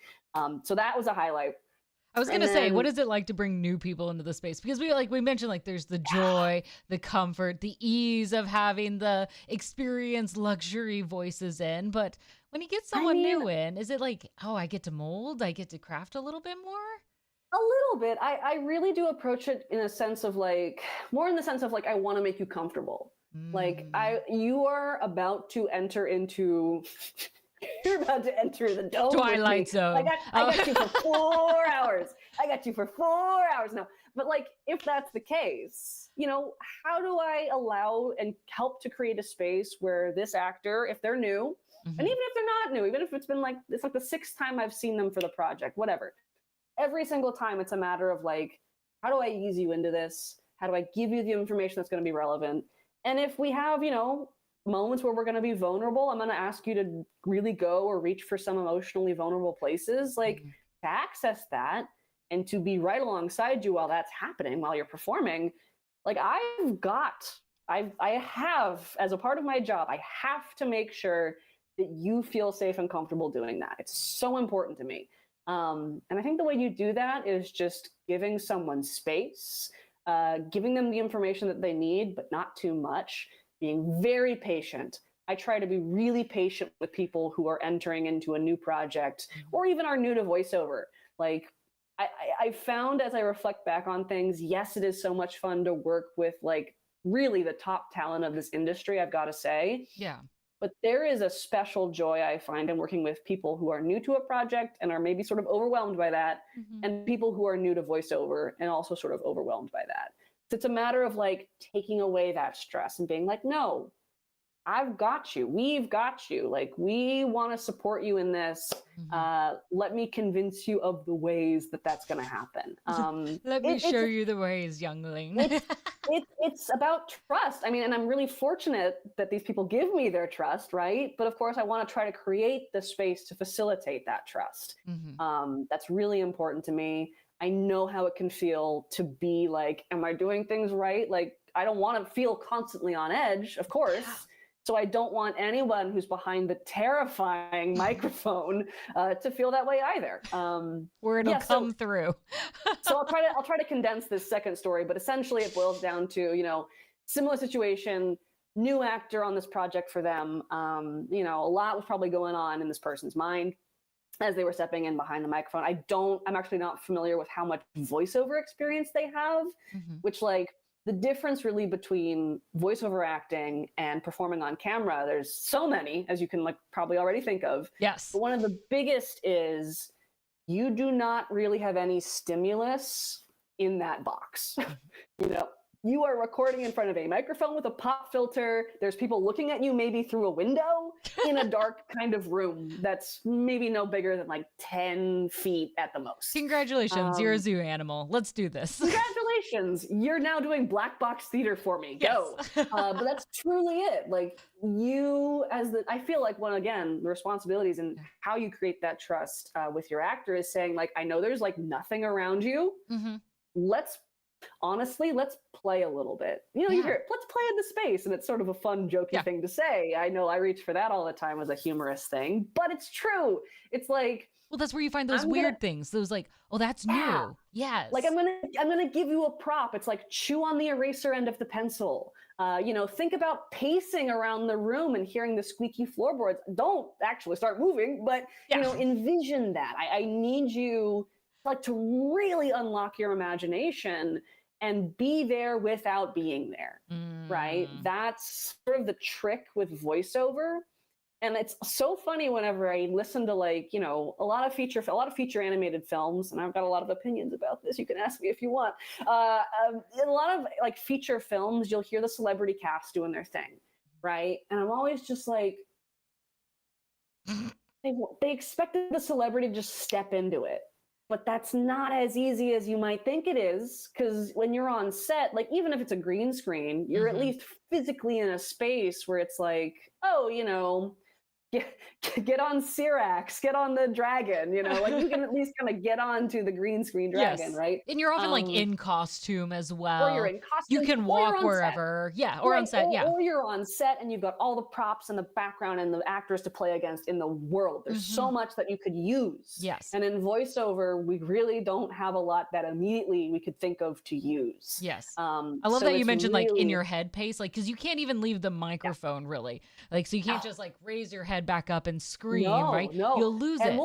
So that was a highlight. I was gonna say, what is it like to bring new people into the space? Because we mentioned like there's the joy, the comfort, the ease of having the experience, luxury voices in. But when you get someone new in, is it like, oh, I get to mold, I get to craft a little bit more? A little bit. I really do approach it in a sense of like, more in the sense of like, I want to make you comfortable. Like you are about to enter into you're about to enter the dome. Twilight Zone. I got you for 4 hours. I got you for 4 hours now. But like, if that's the case, how do I allow and help to create a space where this actor, if they're new, and even if they're not new, even if it's been like, it's like the 6th time I've seen them for the project, whatever. Every single time it's a matter of like, how do I ease you into this? How do I give you the information that's going to be relevant? And if we have, moments where we're going to be vulnerable, I'm going to ask you to really go or reach for some emotionally vulnerable places, like to access that and to be right alongside you while that's happening, while you're performing. Like I have, as a part of my job, I have to make sure that you feel safe and comfortable doing that. It's so important to me. And I think the way you do that is just giving someone space, giving them the information that they need, but not too much, being very patient. I try to be really patient with people who are entering into a new project or even are new to voiceover. Like I found as I reflect back on things, yes, it is so much fun to work with like really the top talent of this industry, I've got to say. Yeah. But there is a special joy I find in working with people who are new to a project and are maybe sort of overwhelmed by that, and people who are new to voiceover and also sort of overwhelmed by that. So it's a matter of like taking away that stress and being like, no, I've got you. We've got you. Like, we want to support you in this. Let me convince you of the ways that that's going to happen. Let me show you the ways, youngling. It's about trust. I mean, and I'm really fortunate that these people give me their trust, right? But of course, I want to try to create the space to facilitate that trust. That's really important to me. I know how it can feel to be like, am I doing things right? Like, I don't want to feel constantly on edge, of course. So I don't want anyone who's behind the terrifying microphone to feel that way either. Where it'll come through. So I'll try to condense this second story, but essentially it boils down to, similar situation, new actor on this project for them. A lot was probably going on in this person's mind as they were stepping in behind the microphone. I'm actually not familiar with how much voiceover experience they have, which like the difference really between voiceover acting and performing on camera, there's so many, as you can like probably already think of. Yes. But one of the biggest is you do not really have any stimulus in that box. You are recording in front of a microphone with a pop filter. There's people looking at you maybe through a window in a dark kind of room that's maybe no bigger than like 10 feet at the most. Congratulations, you're a zoo animal. Let's do this. Congratulations, you're now doing black box theater for me. Go. But that's truly it. Like I feel like the responsibilities and how you create that trust with your actor is saying like, I know there's like nothing around you. Let's honestly, let's play a little bit. You Yeah. hear it, let's play in the space. And it's sort of a fun, jokey Yeah. thing to say. I know I reach for that all the time as a humorous thing, but it's true. It's like, Well, that's where you find those I'm gonna, weird things. Those like, oh, that's yeah, new. like Yes. I'm gonna give you a prop. It's like chew on the eraser end of the pencil. Think about pacing around the room and hearing the squeaky floorboards. Don't actually start moving, but Yeah. envision that. I need you like to really unlock your imagination and be there without being there. Right? Mm. That's sort of the trick with voiceover. And it's so funny whenever I listen to a lot of feature animated films, and I've got a lot of opinions about this. You can ask me if you want. In a lot of like feature films, you'll hear the celebrity cast doing their thing, right? And I'm always just like, they expected the celebrity to just step into it, but that's not as easy as you might think it is. Because when you're on set, like even if it's a green screen, you're at least physically in a space where it's like, oh, get on Syrax, get on the dragon, like you can at least kind of get onto the green screen dragon, Yes. right? And you're often like in costume as Or you're well. in You costume, can or you're walk on set. wherever. Yeah. Or on set. Yeah. Or you're on set and you've got all the props and the background and the actors to play against in the world. There's so much that you could use. Yes. And in voiceover, we really don't have a lot that immediately we could think of to use. Yes. I I love that you mentioned like in your head pace, like, cause you can't even leave the microphone really. Like, so you can't just like raise your head back up and scream, right? No. You'll lose it.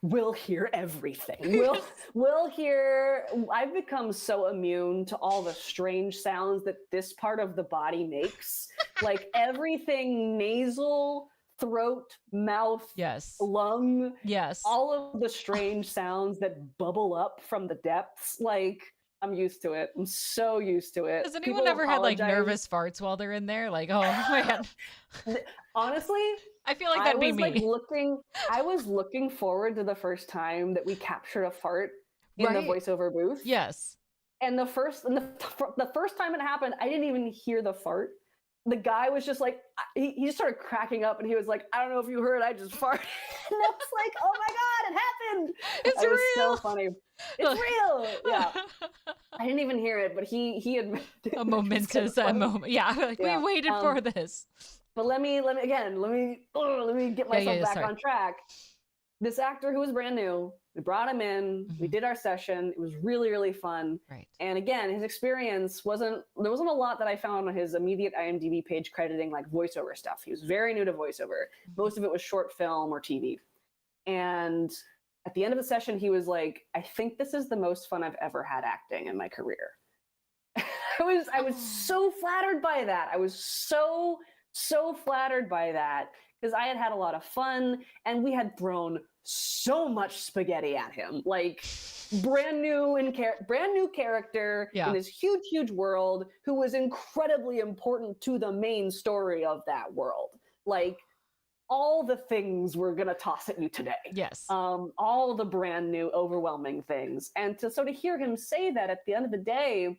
We'll hear everything. We'll hear. I've become so immune to all the strange sounds that this part of the body makes. Like everything nasal, throat, mouth, Yes. lung. Yes. All of the strange sounds that bubble up from the depths. Like I'm used to it. I'm so used to it. Has anyone ever had like nervous farts while they're in there? Like, oh man. Honestly, I feel like that'd be me. I was looking forward to the first time that we captured a fart in the voiceover booth. Yes. And the first time it happened, I didn't even hear the fart. The guy was just like, he just started cracking up and he was like, I don't know if you heard, I just farted. And I was like, oh my God, it happened. It's real. It was so funny. It's real. Yeah. I didn't even hear it, but he admitted a momentous moment. Yeah. Like we waited for this. But let me get myself back on track. This actor who was brand new, we brought him in, we did our session. It was really, really fun. Right. And again, his experience there wasn't a lot that I found on his immediate IMDb page crediting like voiceover stuff. He was very new to voiceover. Most of it was short film or TV. And at the end of the session, he was like, I think this is the most fun I've ever had acting in my career. I was so flattered by that. I was so flattered by that because I had a lot of fun and we had thrown so much spaghetti at him, like brand new character in this huge world who was incredibly important to the main story of that world. Like all the things we're gonna toss at you today. Yes. All the brand new, overwhelming things, and to hear him say that at the end of the day,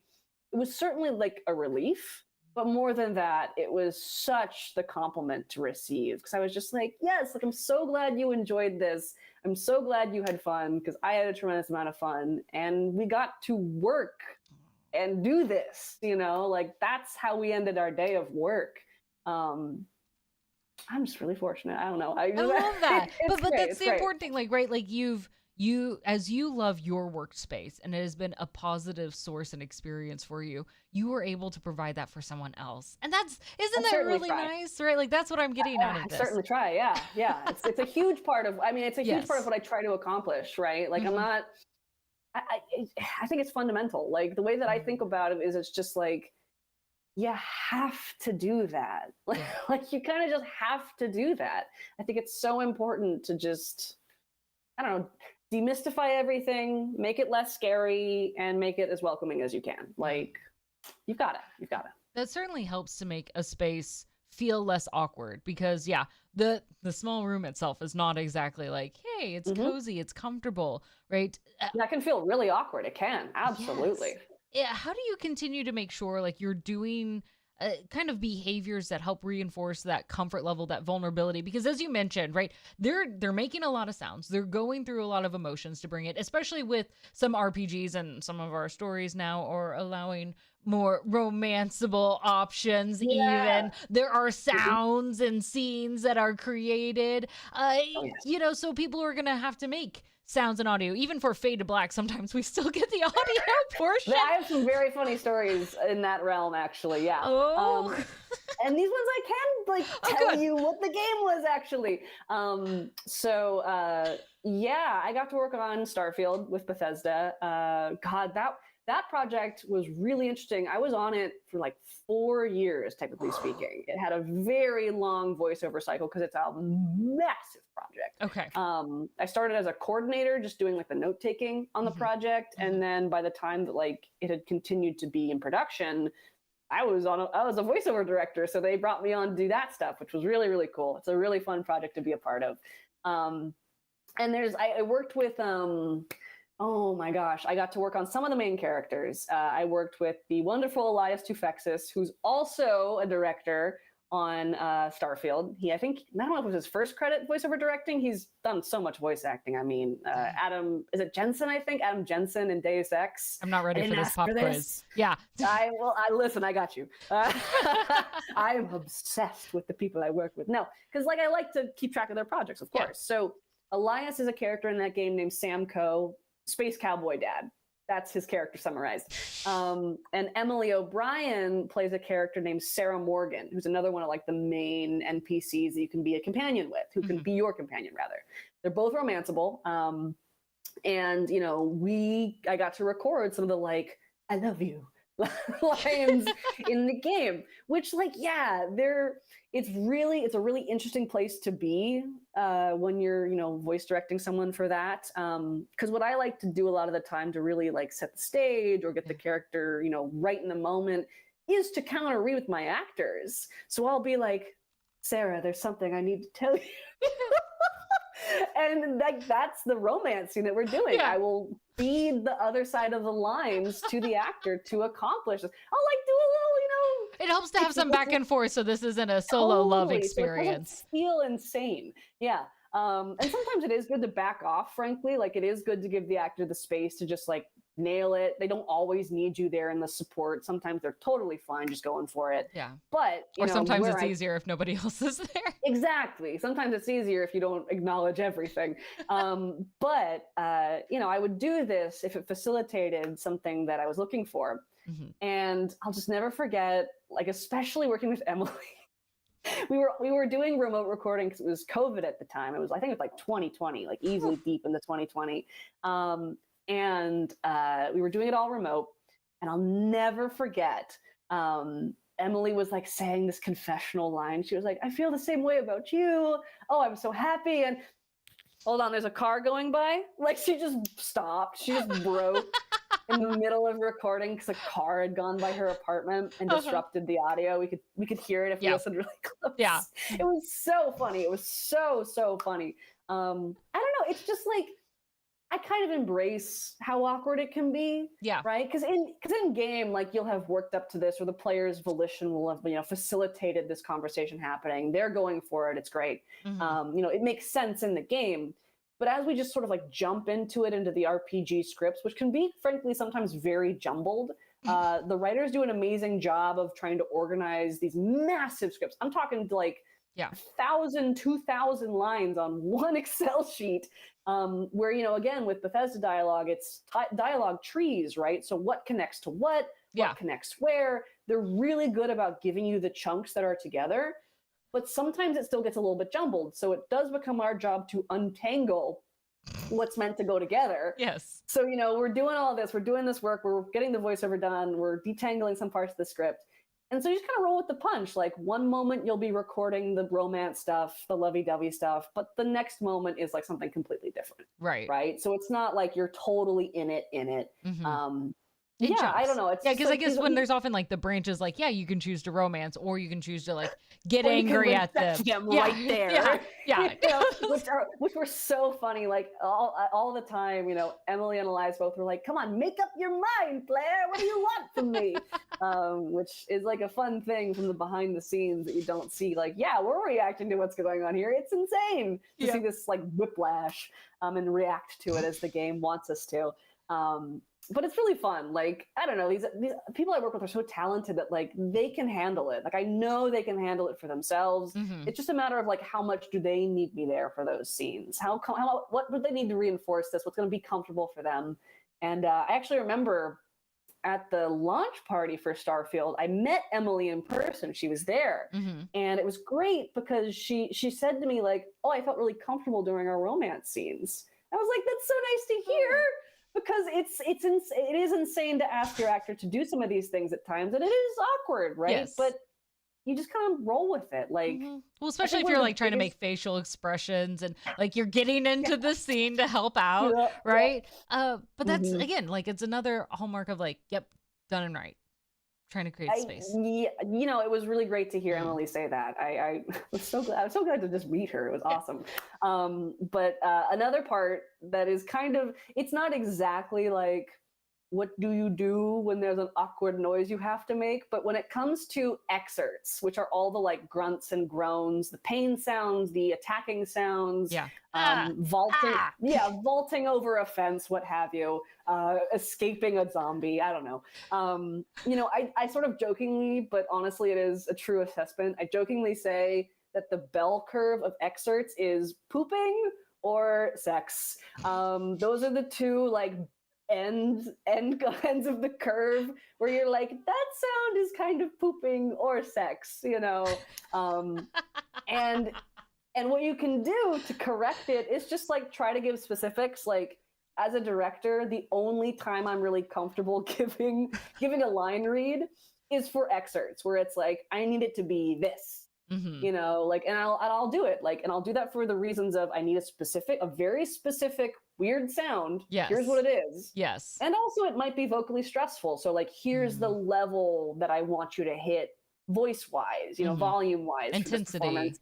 it was certainly like a relief. But more than that, it was such the compliment to receive because I was just like, yes, like I'm so glad you enjoyed this. I'm so glad you had fun because I had a tremendous amount of fun and we got to work and do this, like that's how we ended our day of work. I'm just really fortunate. I don't know. I love that. But great. That's the important thing, like, right? Like as you love your workspace and it has been a positive source and experience for you, you were able to provide that for someone else. And isn't that really nice, right? Like that's what I'm getting out of this. I certainly try. Yeah. It's a huge part of, huge part of what I try to accomplish, right? Like I'm not, I think it's fundamental. Like the way that I think about it is it's just like, you have to do that. Like you kind of just have to do that. I think it's so important to just, I don't know, demystify everything, make it less scary, and make it as welcoming as you can. Like, you've got it. That certainly helps to make a space feel less awkward because, the small room itself is not exactly like, hey, it's cozy, it's comfortable, right? That can feel really awkward. It can, absolutely. Yes. Yeah. How do you continue to make sure like you're doing kind of behaviors that help reinforce that comfort level, that vulnerability? Because as you mentioned, right, they're making a lot of sounds. They're going through a lot of emotions to bring it, especially with some RPGs and some of our stories now are allowing more romanceable options. Yeah. Even there are Mhm. sounds and scenes that are created, Oh yes. so people are gonna have to make sounds and audio. Even for Fade to Black, sometimes we still get the audio portion. I have some very funny stories in that realm, actually. Yeah. Oh. And these ones I can like Oh, tell good. you what the game was actually. Yeah, I got to work on Starfield with Bethesda. God, that project was really interesting. I was on it for like 4 years, technically speaking. It had a very long voiceover cycle because it's a massive project. Okay. I started as a coordinator, just doing like the note taking on the Mhm. project, and then by the time that like it had continued to be in production, I was a voiceover director, so they brought me on to do that stuff, which was really really cool. It's a really fun project to be a part of. Um, and I worked with oh my gosh, I got to work on some of the main characters. I worked with the wonderful Elias Tufexis, who's also a director on Starfield. I think, I don't know if it was his first credit voiceover directing. He's done so much voice acting. I mean, Adam, is it Jensen? I think Adam Jensen in Deus Ex. I'm not I ready for didn't this ask pop for quiz. this. Yeah. I listen. I got you. I'm obsessed with the people I work with. No, because like I like to keep track of their projects, of course. Yeah. So Elias is a character in that game named Sam Coe, Space Cowboy Dad. That's his character summarized. And Emily O'Brien plays a character named Sarah Morgan, who's another one of like the main NPCs that you can be a companion with, who can be your companion rather. They're both romanceable. And I got to record some of the like "I love you" lines in the game, which like it's a really interesting place to be when you're voice directing someone for that, because what I like to do a lot of the time to really like set the stage or get the character right in the moment is to counter read with my actors. So I'll be like, Sarah, there's something I need to tell you. And like that's the romancing that we're doing. Yeah. I will feed the other side of the lines to the actor to accomplish this. I'll like do a little, It helps to have some back and forth, so this isn't a solo love totally. So it experience. doesn't feel insane. Yeah. And sometimes it is good to back off, frankly. Like it is good to give the actor the space to just like nail it. They don't always need you there in the support. Sometimes they're totally fine just going for it. Yeah. But Or sometimes it's easier if nobody else is there. Exactly. Sometimes it's easier if you don't acknowledge everything. But I would do this if it facilitated something that I was looking for. And I'll just never forget, like, especially working with Emily. we were doing remote recording because it was COVID at the time. I think it was like 2020, like easily deep into 2020. And we were doing it all remote. And I'll never forget. Emily was like saying this confessional line. She was like, I feel the same way about you. Oh, I'm so happy. And hold on, there's a car going by. Like she just stopped. She just broke in the middle of recording because a car had gone by her apartment and disrupted the audio. We could hear it if we listened really close. Yeah. It was so funny. It was so funny. I don't know. It's just like I kind of embrace how awkward it can be. Yeah. Right. Because in game, like you'll have worked up to this, or the player's volition will have facilitated this conversation happening. They're going for it. It's great. It makes sense in the game. But as we just sort of like jump into the RPG scripts, which can be frankly sometimes very jumbled, the writers do an amazing job of trying to organize these massive scripts. I'm talking to like 1,000, 2,000 lines on one Excel sheet, where, again, with Bethesda dialogue, it's dialogue trees, right? So what connects to what connects where? They're really good about giving you the chunks that are together, but sometimes it still gets a little bit jumbled. So it does become our job to untangle what's meant to go together. Yes. So, we're doing all this, we're doing this work, we're getting the voiceover done, we're detangling some parts of the script. And so you just kind of roll with the punch. Like one moment you'll be recording the romance stuff, the lovey-dovey stuff, but the next moment is like something completely different. Right. Right. So it's not like you're totally in it. It Yeah, I don't jumps. know. It's Yeah, just because I like guess when there's often like the branches, like, yeah, you can choose to romance or you can choose to like get or you can angry at respect them. them Yeah, right yeah, there, yeah. which were so funny. Like all the time, Emily and Elias both were like, "Come on, make up your mind, Blair. What do you want from me?" Which is like a fun thing from the behind the scenes that you don't see. Like, yeah, we're reacting to what's going on here. It's insane to see Yep. this like whiplash and react to it as the game wants us to. But it's really fun. Like, I don't know, these people I work with are so talented that like they can handle it. Like, I know they can handle it for themselves. Hmm. It's just a matter of like how much do they need me there for those scenes? What would they need to reinforce this? What's going to be comfortable for them? And I actually remember at the launch party for Starfield, I met Emily in person. She was there, Hmm. and it was great because she said to me like, "Oh, I felt really comfortable during our romance scenes." I was like, "That's so nice to hear." Because it is insane to ask your actor to do some of these things at times, and it is awkward, right? Yes. But you just kind of roll with it. Like, Well, especially if you're like trying to make facial expressions and like you're getting into the scene to help out, right? But that's again, like it's another hallmark of like, yep, done and right. Trying to create space. It was really great to hear Emily say that. I was so glad. I was so glad to just meet her. It was awesome. But another part that is kind of, it's not exactly like, what do you do when there's an awkward noise you have to make? But when it comes to excerpts, which are all the like grunts and groans, the pain sounds, the attacking sounds, vaulting over a fence, what have you, escaping a zombie, I don't know. I sort of jokingly, but honestly, it is a true assessment. I jokingly say that the bell curve of excerpts is pooping or sex. Those are the two like ends of the curve where you're like, that sound is kind of pooping or sex, and what you can do to correct it is just like try to give specifics. Like, as a director, the only time I'm really comfortable giving a line read is for excerpts where it's like, I need it to be this. And I'll do it, like, and I'll do that for the reasons of I need a very specific weird sound. Yes. Here's what it is. Yes. And also it might be vocally stressful. So like, here's the level that I want you to hit voice wise, volume wise. Intensity.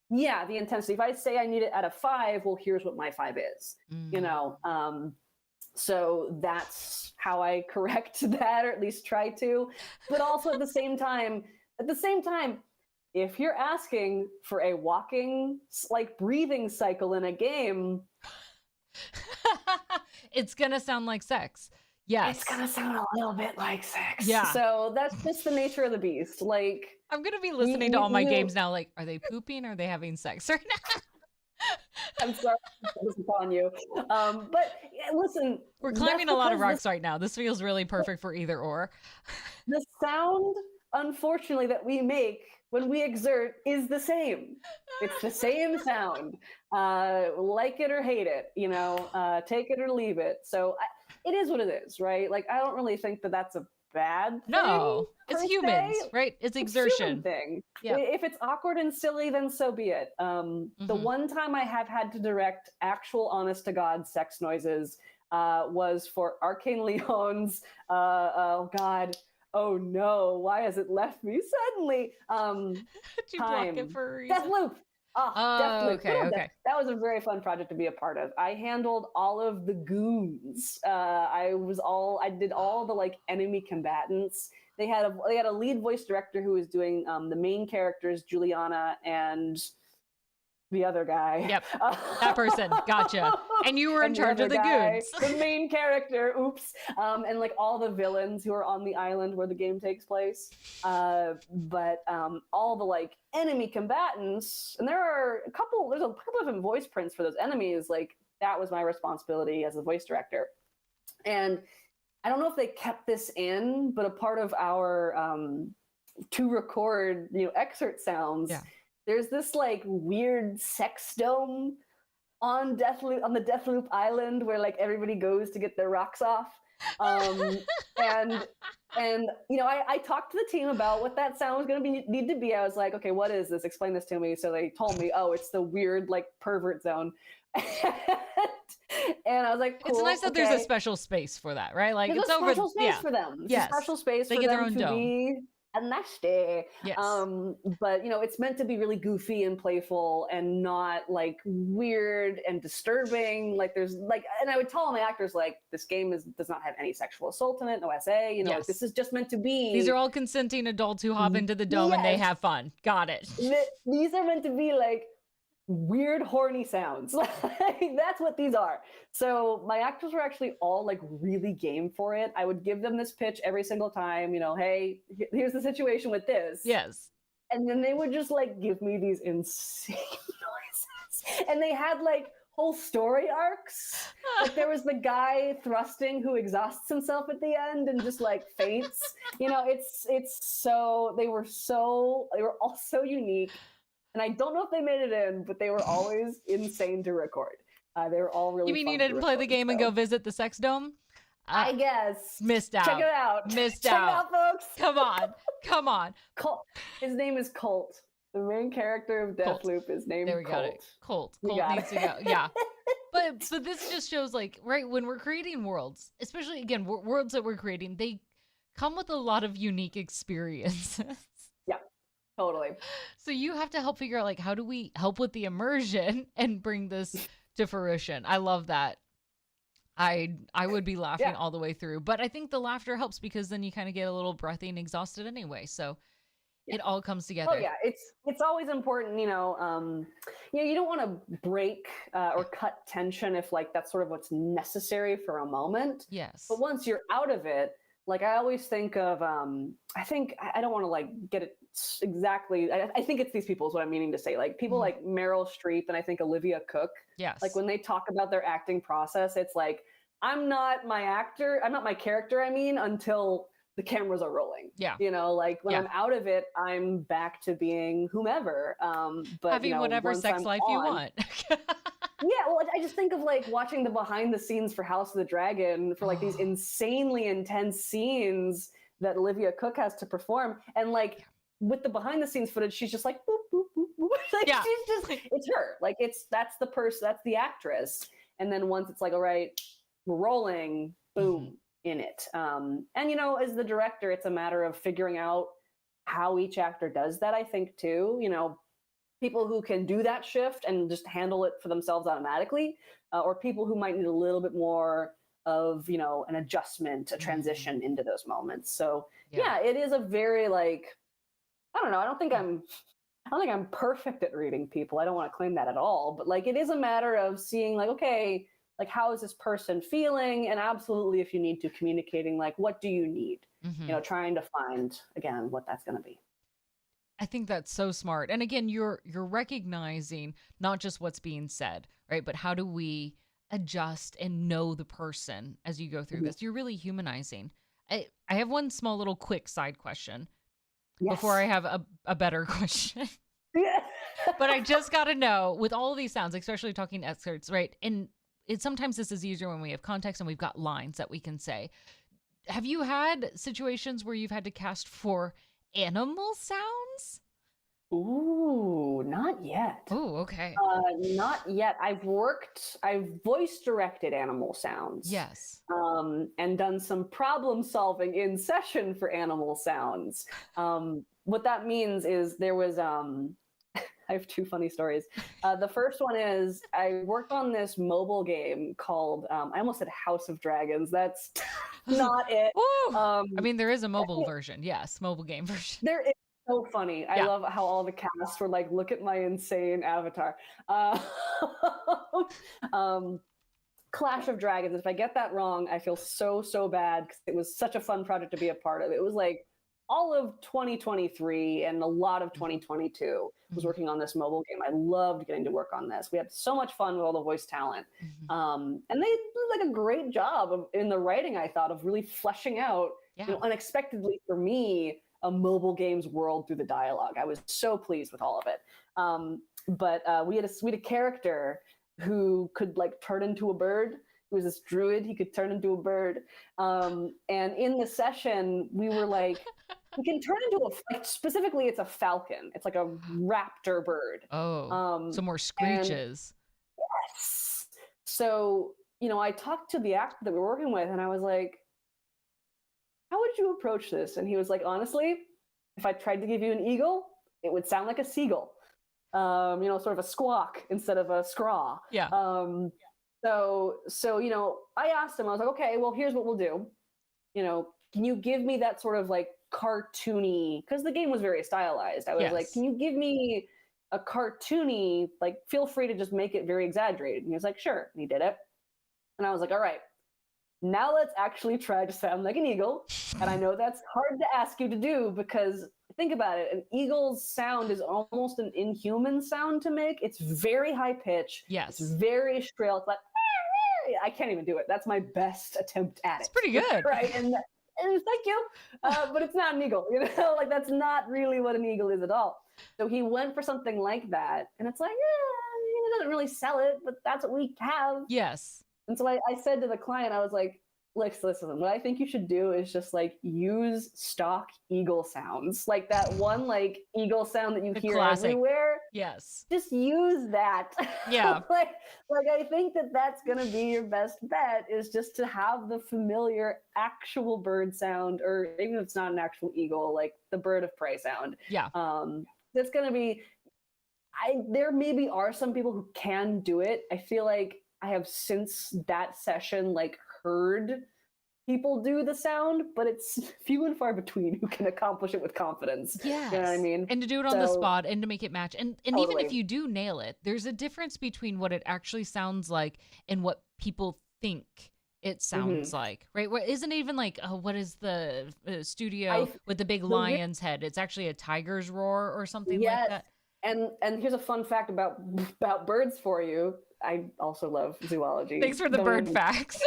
Yeah, the intensity. If I say I need it at a 5, well, here's what my 5 is. So that's how I correct that, or at least try to. But also at the same time, if you're asking for a walking, like breathing cycle in a game, it's gonna sound like sex. Yes. It's gonna sound a little bit like sex. Yeah. So that's just the nature of the beast. Like, I'm gonna be listening to all my games now. Like, are they pooping or are they having sex right now? I'm sorry to put this upon you. But listen, we're climbing a lot of rocks right now. This feels really perfect for either or. The sound, unfortunately, that we make when we exert is the same. It's the same sound. Like it or hate it, take it or leave it. So it is what it is, right? Like, I don't really think that that's a bad thing. No, it's humans, right? It's exertion. It's a human thing. Yeah. If it's awkward and silly, then so be it. The one time I have had to direct actual honest to God sex noises was for Arcane Leon's, oh God, oh no, why has it left me suddenly? Did you block it for a reason? Deathloop. Deathloop. Okay. That was a very fun project to be a part of. I handled all of the goons. I did all the like enemy combatants. They had a lead voice director who was doing the main characters, Juliana and the other guy. Yep, that person. Gotcha. And you were in charge of the goons. The main character, oops. And like all the villains who are on the island where the game takes place. But all the like enemy combatants, and there's a couple of different voice prints for those enemies. Like, that was my responsibility as a voice director. And I don't know if they kept this in, but a part of our to record, excerpt sounds. Yeah. There's this like weird sex dome on the Deathloop Island where like everybody goes to get their rocks off. And And I talked to the team about what that sound was going to need to be. I was like, okay, what is this? Explain this to me. So they told me, oh, it's the weird like pervert zone. And I was like, cool. It's nice that there's a okay. special space for that, right? Like There's it's a over. special space for them. It's Yes. a special space They for get their them own to dome. be a nasty. Yes. But it's meant to be really goofy and playful and not like weird and disturbing. Like there's like, and I would tell all my actors like, this game does not have any sexual assault in it, no SA. Like, Yes. this is just meant to be. These are all consenting adults who hop into the dome and they Yes. have fun. Got it. These are meant to be like weird horny sounds. Like, that's what these are. So my actors were actually all like really game for it. I would give them this pitch every single time, hey, here's the situation with this. Yes. And then they would just like give me these insane noises. And they had like whole story arcs. Like there was the guy thrusting who exhausts himself at the end and just like faints. It's so they were all so unique. And I don't know if they made it in, but they were always insane to record. They were all really. You mean fun you didn't play the game and go visit the sex dome? I guess. Missed out. Check it out. Missed Check out. it out, folks. Come on. Colt. His name is Colt. The main character of Deathloop is named There we Colt. got it. Colt needs to go. Yeah. But this just shows like, right, when we're creating worlds, especially again, worlds that we're creating, they come with a lot of unique experiences. Yeah, totally. So you have to help figure out like, how do we help with the immersion and bring this to fruition? I love that. I would be laughing all the way through, but I think the laughter helps because then you kind of get a little breathy and exhausted anyway. So it all comes together. Oh yeah, it's always important, you don't want to break or cut tension if like that's sort of what's necessary for a moment. Yes. But once you're out of it, like I always think of, I don't want to like get it exactly. I think it's these people is what I'm meaning to say. Like people like Meryl Streep and I think Olivia Cook. Yes. Like when they talk about their acting process, it's like, I'm not my character, until the cameras are rolling. Yeah. Like when I'm out of it, I'm back to being whomever. But having whatever sex life you want. Yeah, well, I just think of like watching the behind the scenes for House of the Dragon for like these insanely intense scenes that Olivia Cook has to perform. And like with the behind the scenes footage, she's just like, boop, boop, boop, boop. Like she's just, it's her. Like that's the person, that's the actress. And then once it's like, all right, we're rolling, boom, in it. And as the director, it's a matter of figuring out how each actor does that, I think too. People who can do that shift and just handle it for themselves automatically, or people who might need a little bit more of, an adjustment, a transition into those moments. So yeah, it is a very like, I don't know. I don't think I'm perfect at reading people. I don't want to claim that at all, but like, it is a matter of seeing like, okay, like how is this person feeling? And absolutely, if you need to, communicating like, what do you need? Trying to find again, what that's going to be. I think that's so smart. And again, you're recognizing not just what's being said, right? But how do we adjust and know the person as you go through this? You're really humanizing. I have one small little quick side question before I have a better question. But I just got to know, with all of these sounds, especially talking excerpts, right? And sometimes this is easier when we have context and we've got lines that we can say. Have you had situations where you've had to cast for animal sounds? Ooh, not yet. Oh, okay. Not yet. I've voice directed animal sounds. Yes. And done some problem solving in session for animal sounds. What that means is there was, I have two funny stories. The first one is I worked on this mobile game called, I almost said House of Dragons. That's not it. I mean, there is a mobile version. Yes, mobile game version. There is. So funny. I love how all the cast were like, look at my insane avatar. Clash of Dragons. If I get that wrong, I feel so bad because it was such a fun project to be a part of. It was like all of 2023 and a lot of 2022 was working on this mobile game. I loved getting to work on this. We had so much fun with all the voice talent. And they did like a great job in the writing, I thought, of really fleshing out, unexpectedly for me, a mobile games world through the dialogue. I was so pleased with all of it. But we had a character who could like turn into a bird He was this druid. He could turn into a bird. And in the session, we were like, we can turn into like, specifically, it's a falcon. It's like a raptor bird. Oh, some more And screeches. yes. So, I talked to the actor that we were working with, and I was like, how would you approach this? And he was like, honestly, if I tried to give you an eagle, it would sound like a seagull. Sort of a squawk instead of a scraw. Yeah. So, I asked him, I was like, okay, well, here's what we'll do. Can you give me that sort of like cartoony, because the game was very stylized. I was like, can you give me a cartoony, like, feel free to just make it very exaggerated. And he was like, sure. And he did it. And I was like, all right, now let's actually try to sound like an eagle. And I know that's hard to ask you to do because think about it, an eagle's sound is almost an inhuman sound to make. It's very high pitch. Yes. It's very shrill. It's like, I can't even do it. That's my best attempt at it. It's pretty good. Right. And thank you. But it's not an eagle, like that's not really what an eagle is at all. So he went for something like that. And it's like, it doesn't really sell it, but that's what we have. Yes. And so I said to the client, I was like, listen, what I think you should do is just like use stock eagle sounds, like that one like eagle sound that you hear classic. Everywhere. Yes. Just use that. Yeah. like I think that's going to be your best bet, is just to have the familiar actual bird sound, or even if it's not an actual eagle, like the bird of prey sound. Yeah. That's going to be, there maybe are some people who can do it. I feel like I have since that session like heard people do the sound, but it's few and far between who can accomplish it with confidence. Yes. You know what I mean? And to do it on the spot and to make it match. And Totally. Even if you do nail it, there's a difference between what it actually sounds like and what people think it sounds like, right? What isn't even like, what is the studio with the big lion's head? It's actually a tiger's roar or something like that. And here's a fun fact about birds for you. I also love zoology. Thanks for the bird facts.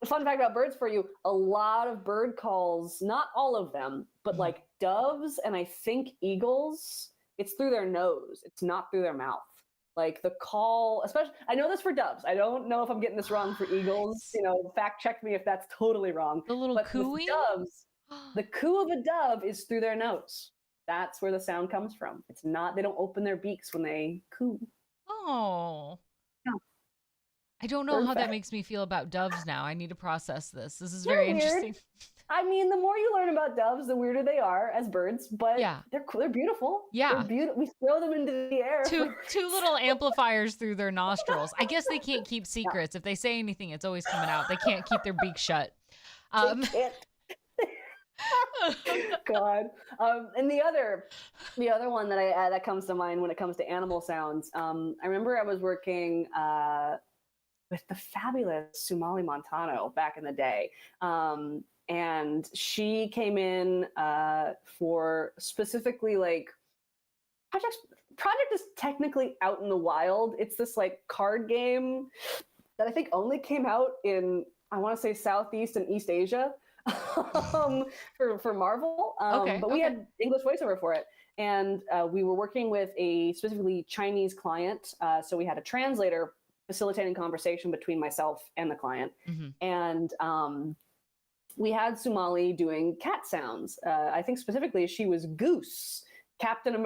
Fun fact about birds for you. A lot of bird calls, not all of them, but like doves and I think eagles, it's through their nose. It's not through their mouth. Like the call, especially, I know this for doves. I don't know if I'm getting this wrong for eagles. Fact check me if that's totally wrong. The little cooing? Doves, the coo of a dove is through their nose. That's where the sound comes from. It's not, they don't open their beaks when they coo. Oh. Yeah. I don't know how that makes me feel about doves now. I need to process this. This is very interesting. I mean, the more you learn about doves, the weirder they are as birds, but they're beautiful. Yeah. They're beautiful. We throw them into the air. Two little amplifiers through their nostrils. I guess they can't keep secrets. If they say anything, it's always coming out. They can't keep their beak shut. They can't. God. And the other one that that comes to mind when it comes to animal sounds, I remember I was working with the fabulous Sumali Montano back in the day. And she came in for specifically like project is technically out in the wild. It's this like card game that I think only came out in, I want to say, Southeast and East Asia. for Marvel, but we had English voiceover for it, and we were working with a specifically Chinese client, so we had a translator facilitating conversation between myself and the client, and we had Somali doing cat sounds. I think specifically she was Goose, Captain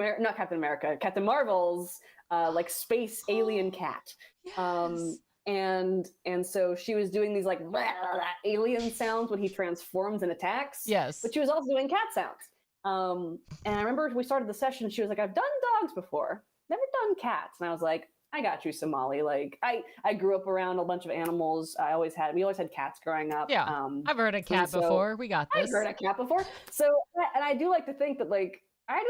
Marvel's like space alien cat. Yes. And so she was doing these like blah, blah, blah, alien sounds when he transforms and attacks. Yes. But she was also doing cat sounds. And I remember we started the session, she was like, I've done dogs before, never done cats. And I was like, I got you, Somali. Like I grew up around a bunch of animals. We always had cats growing up. Yeah. I've heard a cat before. We got this. I've heard a cat before. So, and I do like to think that like, I do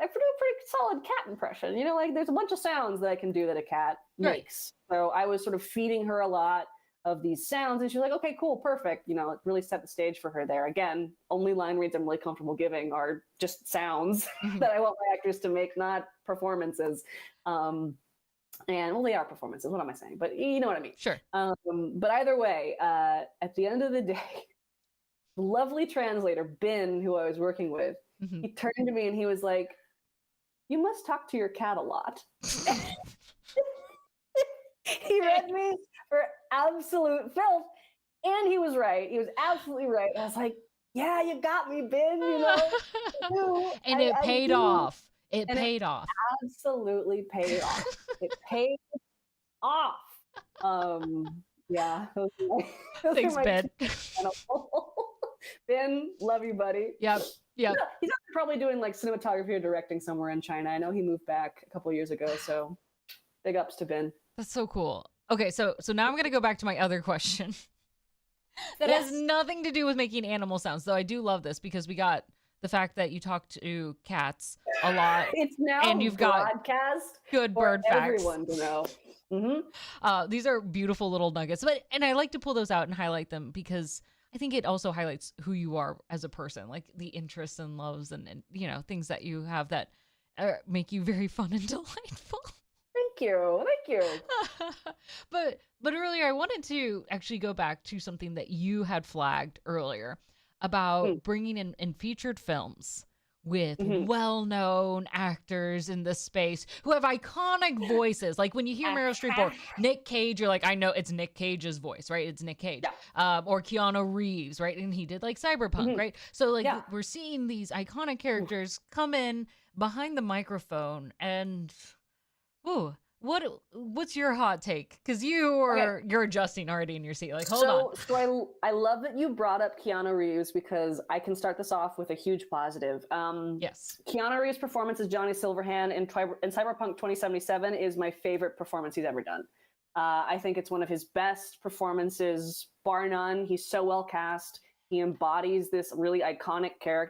a pretty solid cat impression. Like there's a bunch of sounds that I can do that a cat makes. So I was sort of feeding her a lot of these sounds, and she's like, okay, cool, perfect. It really set the stage for her there. Again, only line reads I'm really comfortable giving are just sounds that I want my actors to make, not performances. And well, they are performances. What am I saying? But you know what I mean. Sure. But either way, at the end of the day, the lovely translator, Ben, who I was working with, he turned to me and he was like, you must talk to your cat a lot. He read me for absolute filth. And he was right. He was absolutely right. I was like, yeah, you got me, Ben, you know. And it I paid do. off. It And it paid off. absolutely paid off. It paid off. Yeah, Thanks, Ben. Ben, love you, buddy. Yep. Yep. He's probably doing like cinematography or directing somewhere in China. I know he moved back a couple years ago, so big ups to Ben. That's so cool. Okay, so now I'm gonna go back to my other question. That has nothing to do with making animal sounds, though I do love this because we got the fact that you talk to cats a lot. It's now and you've got good bird facts. Everyone to know. Mm-hmm. These are beautiful little nuggets, and I like to pull those out and highlight them because I think it also highlights who you are as a person, like the interests and loves and you know, things that you have that make you very fun and delightful. Thank you. But earlier I wanted to actually go back to something that you had flagged earlier about bringing in featured films with well-known actors in this space who have iconic voices. Like when you hear Meryl Streep or Nick Cage, you're like, I know it's Nick Cage's voice, right? It's Nick Cage. Yeah. Or Keanu Reeves, right? And he did like Cyberpunk, right? So like we're seeing these iconic characters come in behind the microphone and what's your hot take? Because you're adjusting already in your seat. Like, hold on. So I love that you brought up Keanu Reeves because I can start this off with a huge positive. Yes. Keanu Reeves' performance as Johnny Silverhand in Cyberpunk 2077 is my favorite performance he's ever done. I think it's one of his best performances, bar none. He's so well cast. He embodies this really iconic character.